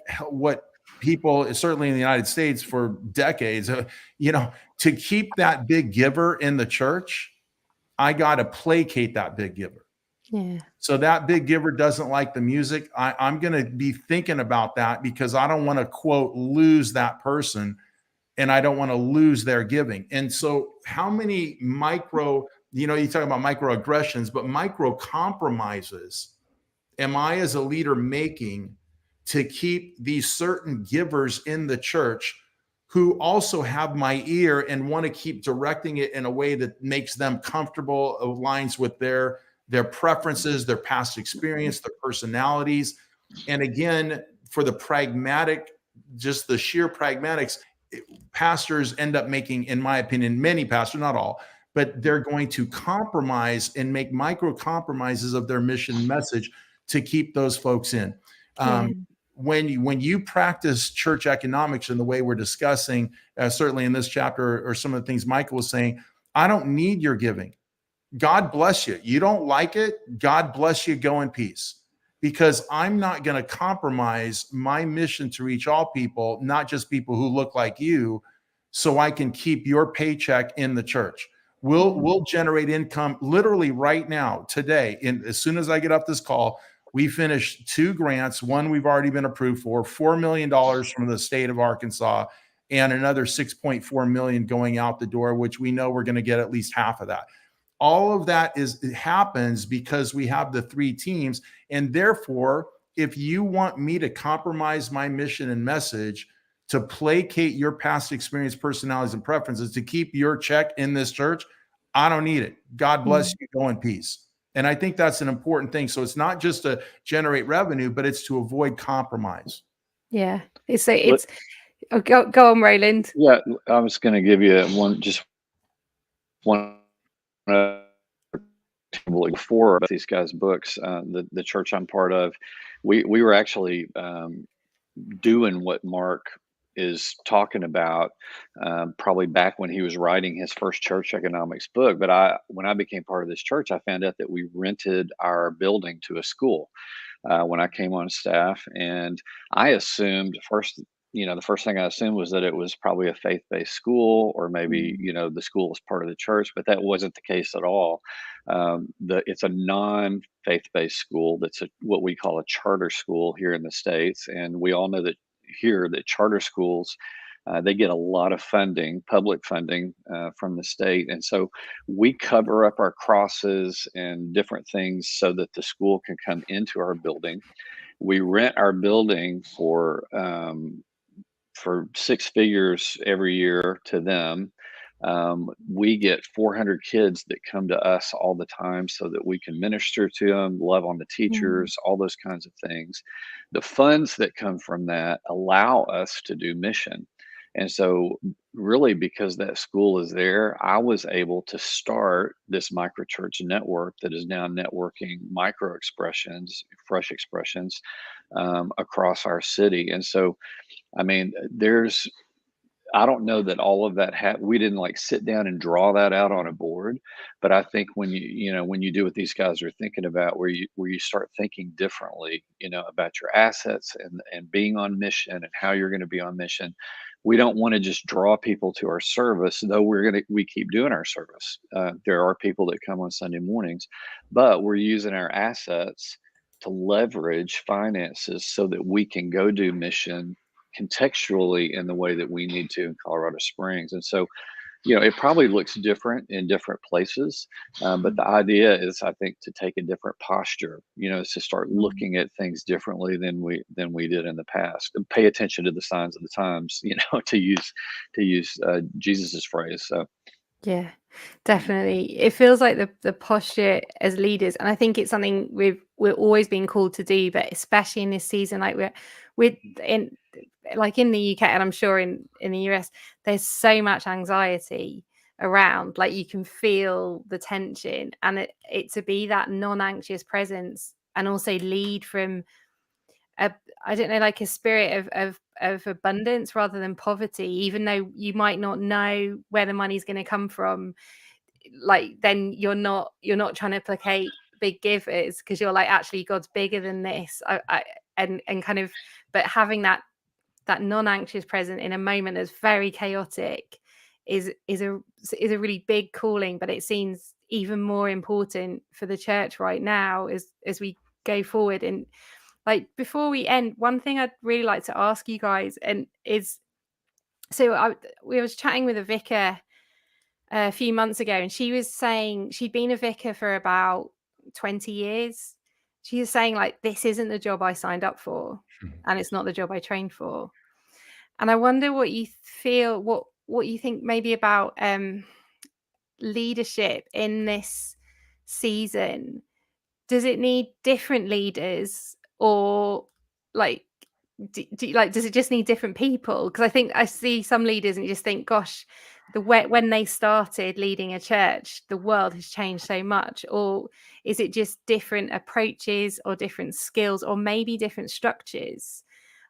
people, certainly in the United States for decades, to keep that big giver in the church, I got to placate that big giver. Yeah. So that big giver doesn't like the music. I'm going to be thinking about that, because I don't want to, quote, lose that person, and I don't want to lose their giving. And so how many you talk about microaggressions, but micro compromises am I as a leader making to keep these certain givers in the church who also have my ear and want to keep directing it in a way that makes them comfortable, aligns with their preferences, their past experience, their personalities. And again, for the pragmatic, just the sheer pragmatics, pastors end up making, in my opinion, many pastors, not all, but they're going to compromise and make micro compromises of their mission message to keep those folks in. When you practice church economics in the way we're discussing, certainly in this chapter, or some of the things Michael was saying, I don't need your giving. God bless you. You don't like it, God bless you. Go in peace. Because I'm not going to compromise my mission to reach all people, not just people who look like you, so I can keep your paycheck in the church. We'll generate income literally right now, today. As soon as I get off this call, we finished 2 grants. One we've already been approved for, $4 million from the state of Arkansas, and another $6.4 million going out the door, which we know we're going to get at least half of that. All of that happens because we have the 3 teams. And therefore, if you want me to compromise my mission and message to placate your past experience, personalities, and preferences to keep your check in this church, I don't need it. God bless you. Go in peace. And I think that's an important thing. So it's not just to generate revenue, but it's to avoid compromise. Yeah. Go on, Roland. Yeah, I was going to give you one before these guys' books. The church I'm part of, we were actually doing what Mark is talking about, probably back when he was writing his first church economics book. But when I became part of this church, I found out that we rented our building to a school when I came on staff, and I assumed the first thing I assumed was that it was probably a faith-based school, or maybe, the school was part of the church, but that wasn't the case at all. It's a non-faith-based school. That's what we call a charter school here in the States. And we all know that charter schools, they get a lot of funding, public funding from the state. And so we cover up our crosses and different things so that the school can come into our building. We rent our building for 6 figures every year to them. We get 400 kids that come to us all the time so that we can minister to them, love on the teachers, all those kinds of things. The funds that come from that allow us to do mission. And so really, because that school is there, I was able to start this microchurch network that is now networking micro expressions, fresh expressions across our city. And so, I mean, I don't know that all of that we didn't sit down and draw that out on a board, but I think when you do what these guys are thinking about, where you start thinking differently, about your assets and being on mission and how you're going to be on mission. We don't want to just draw people to our service, though we keep doing our service. There are people that come on Sunday mornings, but we're using our assets to leverage finances so that we can go do mission contextually in the way that we need to in Colorado Springs. And so, it probably looks different in different places, but the idea is, I think, to take a different posture, is to start looking at things differently than we did in the past, and pay attention to the signs of the times, to use Jesus's phrase. So yeah, definitely. It feels like the posture as leaders, and I think it's something we're always being called to do, but especially in this season, we're in the UK, and I'm sure in the US, there's so much anxiety around. You can feel the tension, and it to be that non-anxious presence, and also lead from a spirit of abundance rather than poverty, even though you might not know where the money's going to come from. Then you're not trying to placate big givers, because you're actually, God's bigger than this. But having that non-anxious present in a moment that's very chaotic is a really big calling. But it seems even more important for the church right now as we go forward. And before we end, one thing I'd really like to ask you guys, and is, we was chatting with a vicar a few months ago, and she was saying she'd been a vicar for about 20 years. She was saying this isn't the job I signed up for, and it's not the job I trained for. And I wonder what you feel, what you think maybe about leadership in this season. Does it need different leaders, or like does it just need different people? Because I think I see some leaders and you just think, gosh, when they started leading a church, the world has changed so much. Or is it just different approaches or different skills or maybe different structures?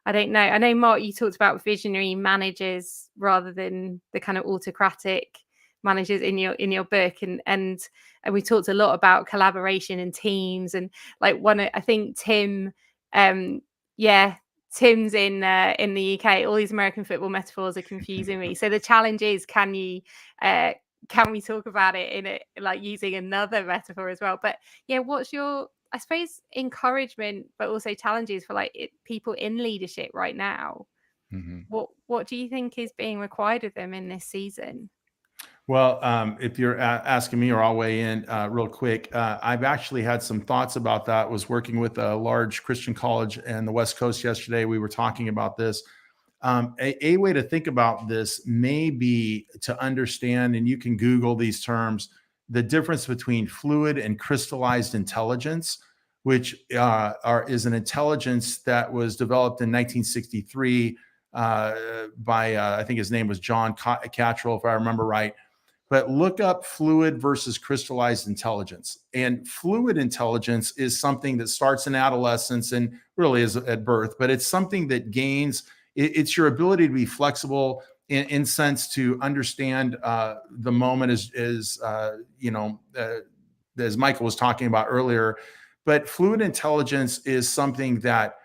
I don't know. I know, Mark, you talked about visionary managers rather than the kind of autocratic managers in your book, and we talked a lot about collaboration and teams, and like I think Tim, Tim's in the UK. All these American football metaphors are confusing me. So the challenge is, can we talk about it in it, like using another metaphor as well? But yeah, what's your, I suppose, encouragement, but also challenges for people in leadership right now? Mm-hmm. What do you think is being required of them in this season? Well, if you're asking me, or I'll weigh in real quick, I've actually had some thoughts about that. I was working with a large Christian college in the West Coast yesterday. We were talking about this. A way to think about this may be to understand, and you can Google these terms, the difference between fluid and crystallized intelligence, which is an intelligence that was developed in 1963 by, I think his name was John Cattrall, if I remember right. But look up fluid versus crystallized intelligence. And fluid intelligence is something that starts in adolescence and really is at birth, but it's something that gains, it's your ability to be flexible in sense to understand the moment as Michael was talking about earlier. But fluid intelligence is something that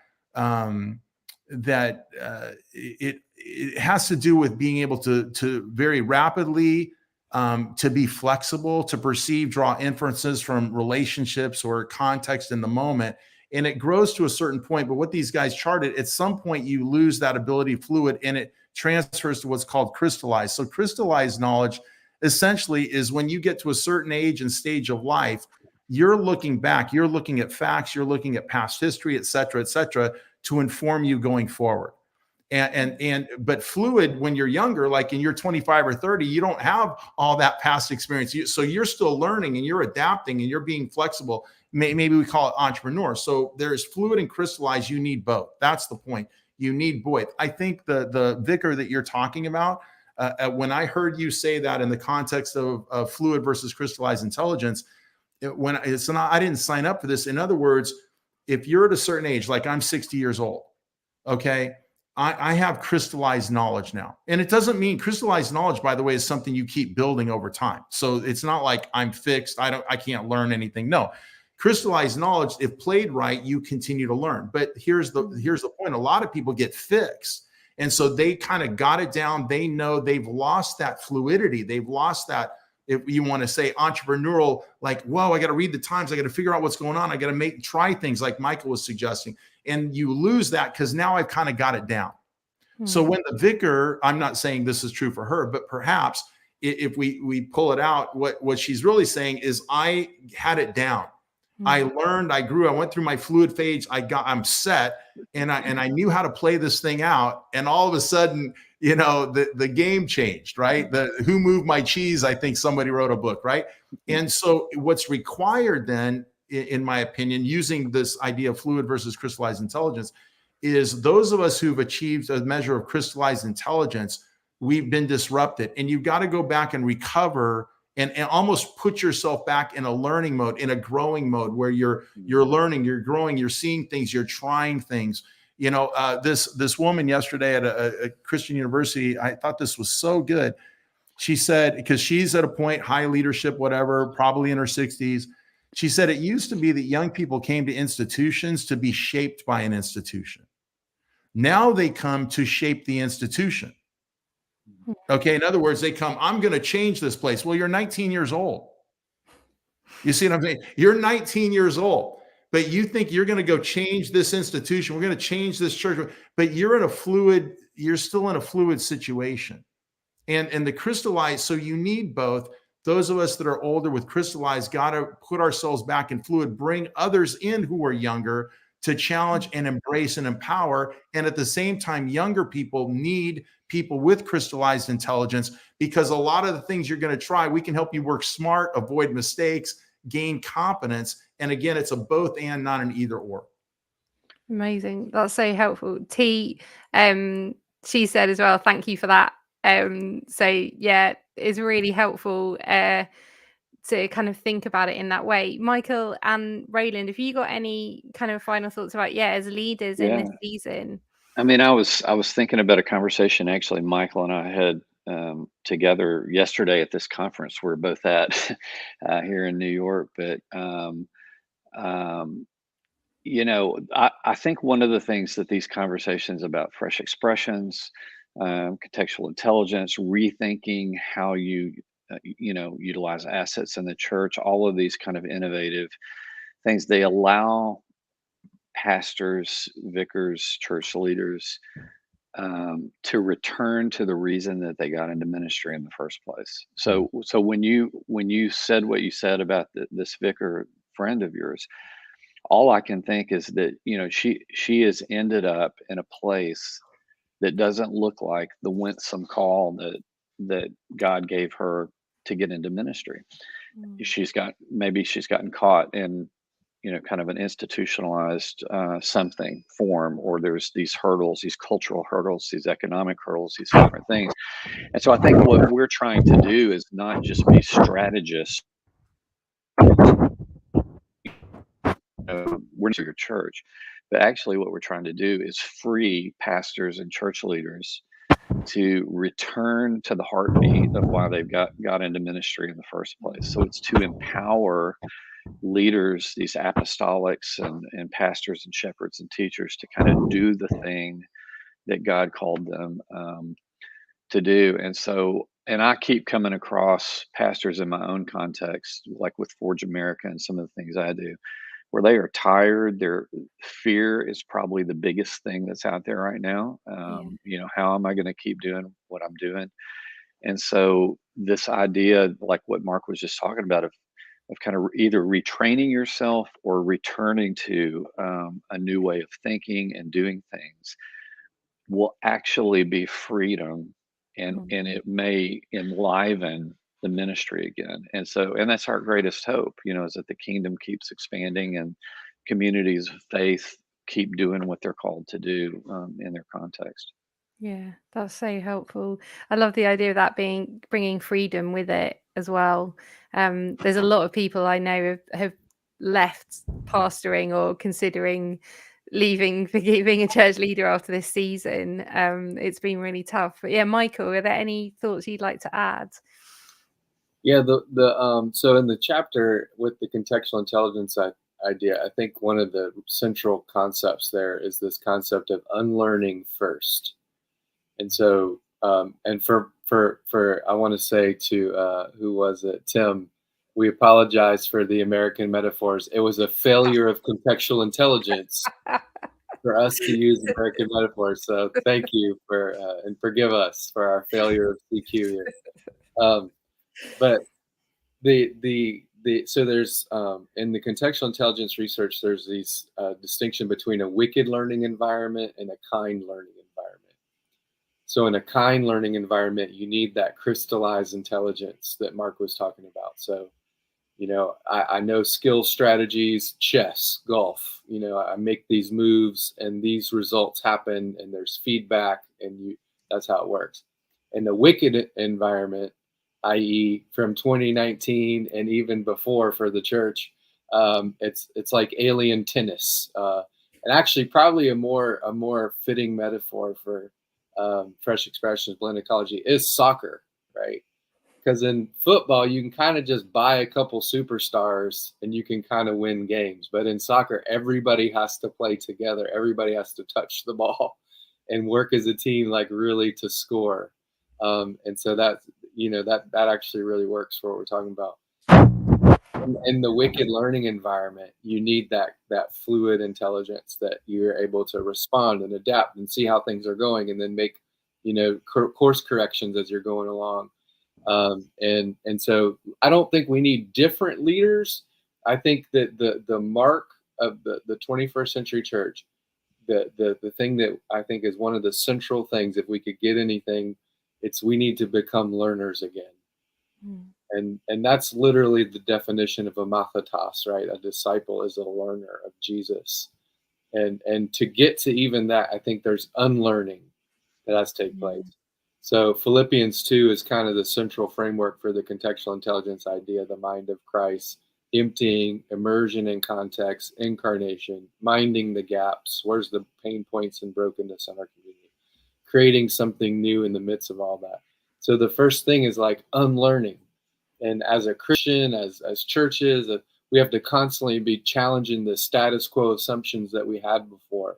it has to do with being able to very rapidly to be flexible, to perceive, draw inferences from relationships or context in the moment. And it grows to a certain point. But what these guys charted, at some point you lose that ability, fluid, and it transfers to what's called crystallized. So crystallized knowledge essentially is when you get to a certain age and stage of life, you're looking back, you're looking at facts, you're looking at past history, et cetera, to inform you going forward. But fluid, when you're younger, like in you're 25 or 30, you don't have all that past experience. So you're still learning and you're adapting and you're being flexible. Maybe we call it entrepreneur. So there's fluid and crystallized. You need both. That's the point. You need both. I think the vicar that you're talking about, when I heard you say that in the context of fluid versus crystallized intelligence, I didn't sign up for this. In other words, if you're at a certain age, like I'm 60 years old, okay, I have crystallized knowledge now. And it doesn't mean crystallized knowledge, by the way, is something you keep building over time. So it's not like I'm fixed. I can't learn anything. No, crystallized knowledge, if played right, you continue to learn. But here's the point. A lot of people get fixed. And so they kind of got it down. They know they've lost that fluidity. They've lost that, if you want to say entrepreneurial, like, whoa, I got to read the times. I got to figure out what's going on. I got to try things like Michael was suggesting. And you lose that because now I've kind of got it down. Mm-hmm. So when the vicar, I'm not saying this is true for her, but perhaps if we pull it out, what she's really saying is I had it down. Mm-hmm. I learned, I grew, I went through my fluid phase. I'm set and I knew how to play this thing out. And all of a sudden, the game changed, right? Who moved my cheese? I think somebody wrote a book, right? And so what's required then, in my opinion, using this idea of fluid versus crystallized intelligence, is those of us who've achieved a measure of crystallized intelligence, we've been disrupted. And you've got to go back and recover and almost put yourself back in a learning mode, in a growing mode where you're learning, you're growing, you're seeing things, you're trying things. This woman yesterday at a Christian university, I thought this was so good. She said, because she's at a point, high leadership, whatever, probably in her 60s. She said, it used to be that young people came to institutions to be shaped by an institution. Now they come to shape the institution. Okay. In other words, they come, I'm going to change this place. Well, you're 19 years old. You see what I'm saying? You're 19 years old, but you think you're going to go change this institution. We're going to change this church, but you're still in a fluid situation. And the crystallized, so you need both. Those of us that are older with crystallized got to put ourselves back in fluid, bring others in who are younger to challenge and embrace and empower. And at the same time, younger people need people with crystallized intelligence, because a lot of the things you're going to try, we can help you work smart, avoid mistakes, gain competence. And again, it's a both and, not an either or. Amazing. That's so helpful. T, she said as well, thank you for that. So yeah, it's really helpful to kind of think about it in that way. Michael and Roland, have you got any kind of final thoughts about, as leaders in this season? I mean, I was thinking about a conversation actually Michael and I had together yesterday at this conference we're both at here in New York. But I think one of the things that these conversations about fresh expressions, contextual intelligence, rethinking how you utilize assets in the church, all of these kind of innovative things, they allow pastors, vicars, church leaders to return to the reason that they got into ministry in the first place. So when you said what you said about this vicar friend of yours, all I can think is that she has ended up in a place that doesn't look like the winsome call that God gave her to get into ministry. She's gotten caught in kind of an institutionalized something form, or there's these hurdles, these cultural hurdles, these economic hurdles, these different things. And so I think what we're trying to do is not just be strategists. We're to your church, but actually what we're trying to do is free pastors and church leaders to return to the heartbeat of why they've got into ministry in the first place. So it's to empower leaders, these apostolics and pastors and shepherds and teachers, to kind of do the thing that God called them to do. And I keep coming across pastors in my own context, like with Forge America and some of the things I do, where they are tired. Their fear is probably the biggest thing that's out there right now. How am I going to keep doing what I'm doing? And so this idea, like what Mark was just talking about, of kind of either retraining yourself or returning to a new way of thinking and doing things, will actually be freedom, and it may enliven the ministry again. And that's our greatest hope, is that the kingdom keeps expanding and communities of faith keep doing what they're called to do in their context. Yeah, that's so helpful. I love the idea of that bringing freedom with it as well. There's a lot of people I know have left pastoring or considering leaving for being a church leader after this season. It's been really tough. But yeah, Michael, are there any thoughts you'd like to add? Yeah, so in the chapter with the contextual intelligence idea, I think one of the central concepts there is this concept of unlearning first. And so, and for I want to say to who was it, Tim, we apologize for the American metaphors. It was a failure of contextual intelligence for us to use American metaphors. So thank you and forgive us for our failure of CQ here. But so there's in the contextual intelligence research, there's these distinction between a wicked learning environment and a kind learning environment. So in a kind learning environment, you need that crystallized intelligence that Mark was talking about. So, I know skill strategies, chess, golf, I make these moves and these results happen and there's feedback and that's how it works. In the wicked environment, i.e. from 2019 and even before for the church, it's like alien tennis. And actually probably a more fitting metaphor for fresh expressions, blended ecology, is soccer, right? Because in football, you can kind of just buy a couple superstars and you can kind of win games. But in soccer, everybody has to play together. Everybody has to touch the ball and work as a team, like really to score. And so that actually really works for what we're talking about. In the wicked learning environment, you need that fluid intelligence that you're able to respond and adapt and see how things are going and then make, course corrections as you're going along. And so I don't think we need different leaders. I think that the mark of the 21st century church, the thing that I think is one of the central things, if we could get anything, it's we need to become learners again. And that's literally the definition of a mathetos, right? A disciple is a learner of Jesus. And to get to even that, I think there's unlearning that has to take place. So Philippians 2 is kind of the central framework for the contextual intelligence idea, the mind of Christ, emptying, immersion in context, incarnation, minding the gaps. Where's the pain points and brokenness in our community? Creating something new in the midst of all that. So the first thing is like unlearning. And as a Christian, as churches, we have to constantly be challenging the status quo assumptions that we had before.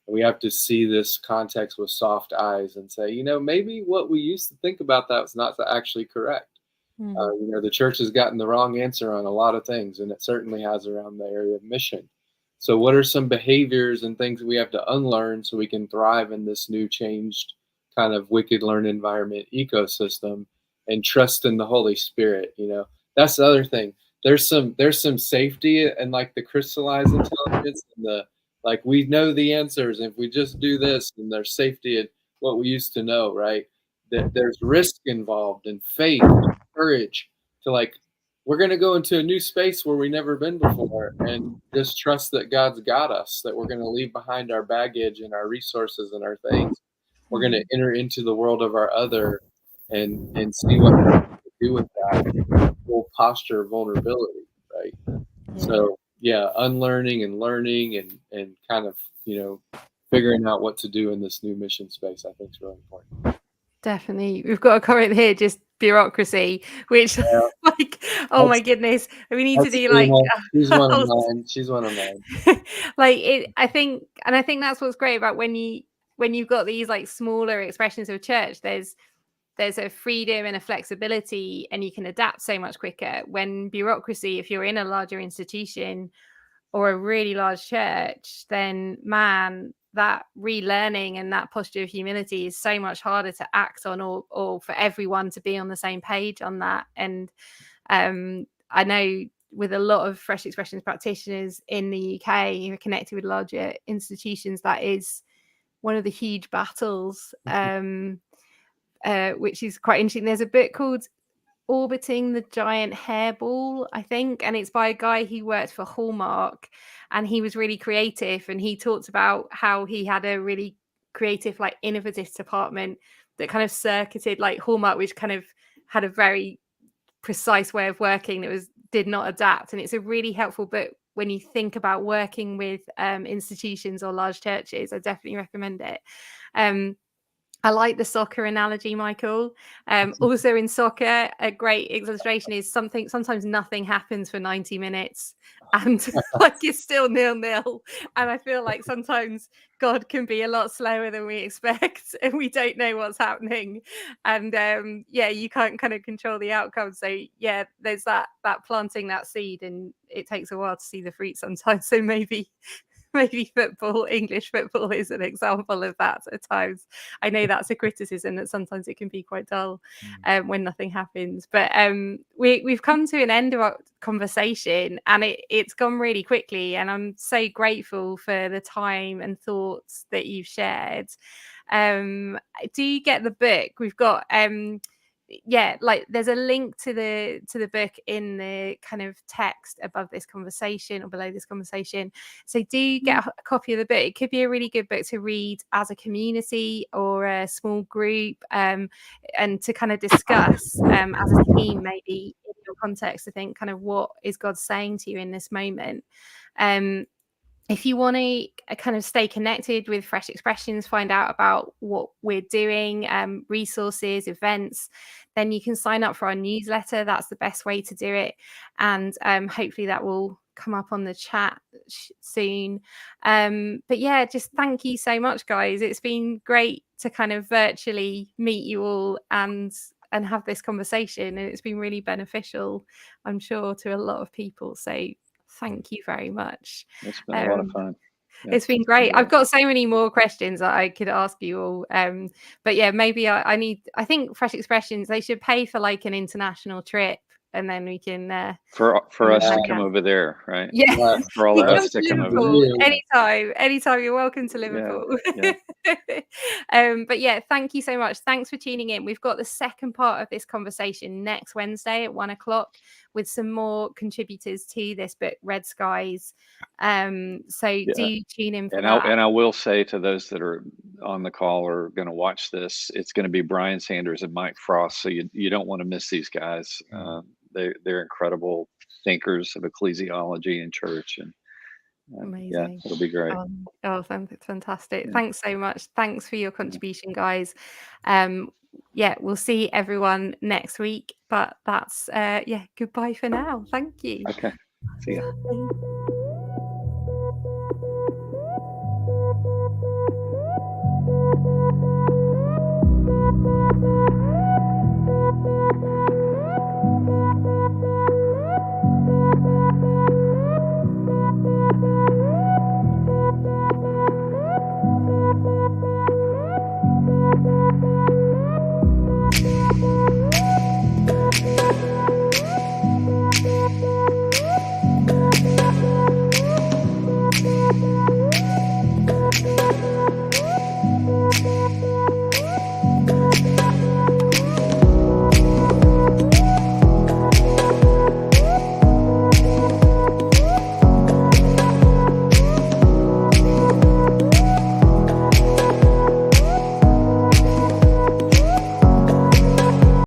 And we have to see this context with soft eyes and say, maybe what we used to think about that was not actually correct. The church has gotten the wrong answer on a lot of things, and it certainly has around the area of mission. So what are some behaviors and things that we have to unlearn so we can thrive in this new changed kind of wicked learn environment ecosystem and trust in the Holy Spirit? That's the other thing. There's some safety and like the crystallized intelligence and we know the answers. If we just do this, and there's safety in what we used to know, right? That there's risk involved and faith and courage to we're going to go into a new space where we've never been before and just trust that God's got us, that we're going to leave behind our baggage and our resources and our things. We're going to enter into the world of our other and see what we can do with that full posture of vulnerability, right? So unlearning and learning and kind of, figuring out what to do in this new mission space, I think is really important. Definitely. We've got a comment here, just bureaucracy, which my goodness, we need to do she's one of mine. She's one of mine. I think that's what's great about when you've got these smaller expressions of church, there's a freedom and a flexibility, and you can adapt so much quicker. When bureaucracy, if you're in a larger institution or a really large church, then that relearning and that posture of humility is so much harder to act on, or for everyone to be on the same page on that. And I know with a lot of Fresh Expressions practitioners in the UK who are connected with larger institutions, that is one of the huge battles, which is quite interesting. There's a book called Orbiting the Giant Hairball, I think, and it's by a guy who worked for Hallmark, and he was really creative, and he talked about how he had a really creative innovative department that kind of circuited Hallmark, which kind of had a very precise way of working that did not adapt. And it's a really helpful book when you think about working with institutions or large churches. I definitely recommend it. I like the soccer analogy, Michael. Also in soccer, a great illustration is sometimes nothing happens for 90 minutes and it's still 0-0. And I feel like sometimes God can be a lot slower than we expect and we don't know what's happening. And you can't kind of control the outcome. So there's that planting that seed, and it takes a while to see the fruit sometimes. So maybe English football is an example of that at times. I know that's a criticism, that sometimes it can be quite dull when nothing happens. But we've come to an end of our conversation, and it's gone really quickly. And I'm so grateful for the time and thoughts that you've shared. Do you get the book? We've got there's a link to the book in the kind of text above this conversation or below this conversation. So do get a copy of the book. It could be a really good book to read as a community or a small group, and to kind of discuss as a team, maybe in your context, I think kind of what is God saying to you in this moment. If you want to kind of stay connected with Fresh Expressions, find out about what we're doing, resources, events, then you can sign up for our newsletter. That's the best way to do it. And hopefully that will come up on the chat soon. But just thank you so much, guys. It's been great to kind of virtually meet you all and have this conversation. And it's been really beneficial, I'm sure, to a lot of people. So thank you very much. It's been a lot of fun. It's been great. I've got so many more questions that I could ask you all. But maybe I think Fresh Expressions, they should pay for an international trip and then we can for us to hang come out. over there, right? Yeah, For all you of come us to to come over Liverpool there. anytime you're welcome to Liverpool. Yeah. But yeah, thank you so much. Thanks for tuning in. We've got the second part of this conversation next Wednesday at 1:00 with some more contributors to this book, Red Skies. So do tune in for that. And I will say to those that are on the call or going to watch this, it's going to be Brian Sanders and Mike Frost. So you don't want to miss these guys. They're incredible thinkers of ecclesiology and church, and amazing. It'll be great. Fantastic. Yeah. Thanks so much. Thanks for your contribution, guys. We'll see everyone next week, but that's goodbye for now. Thank you. Okay, see ya.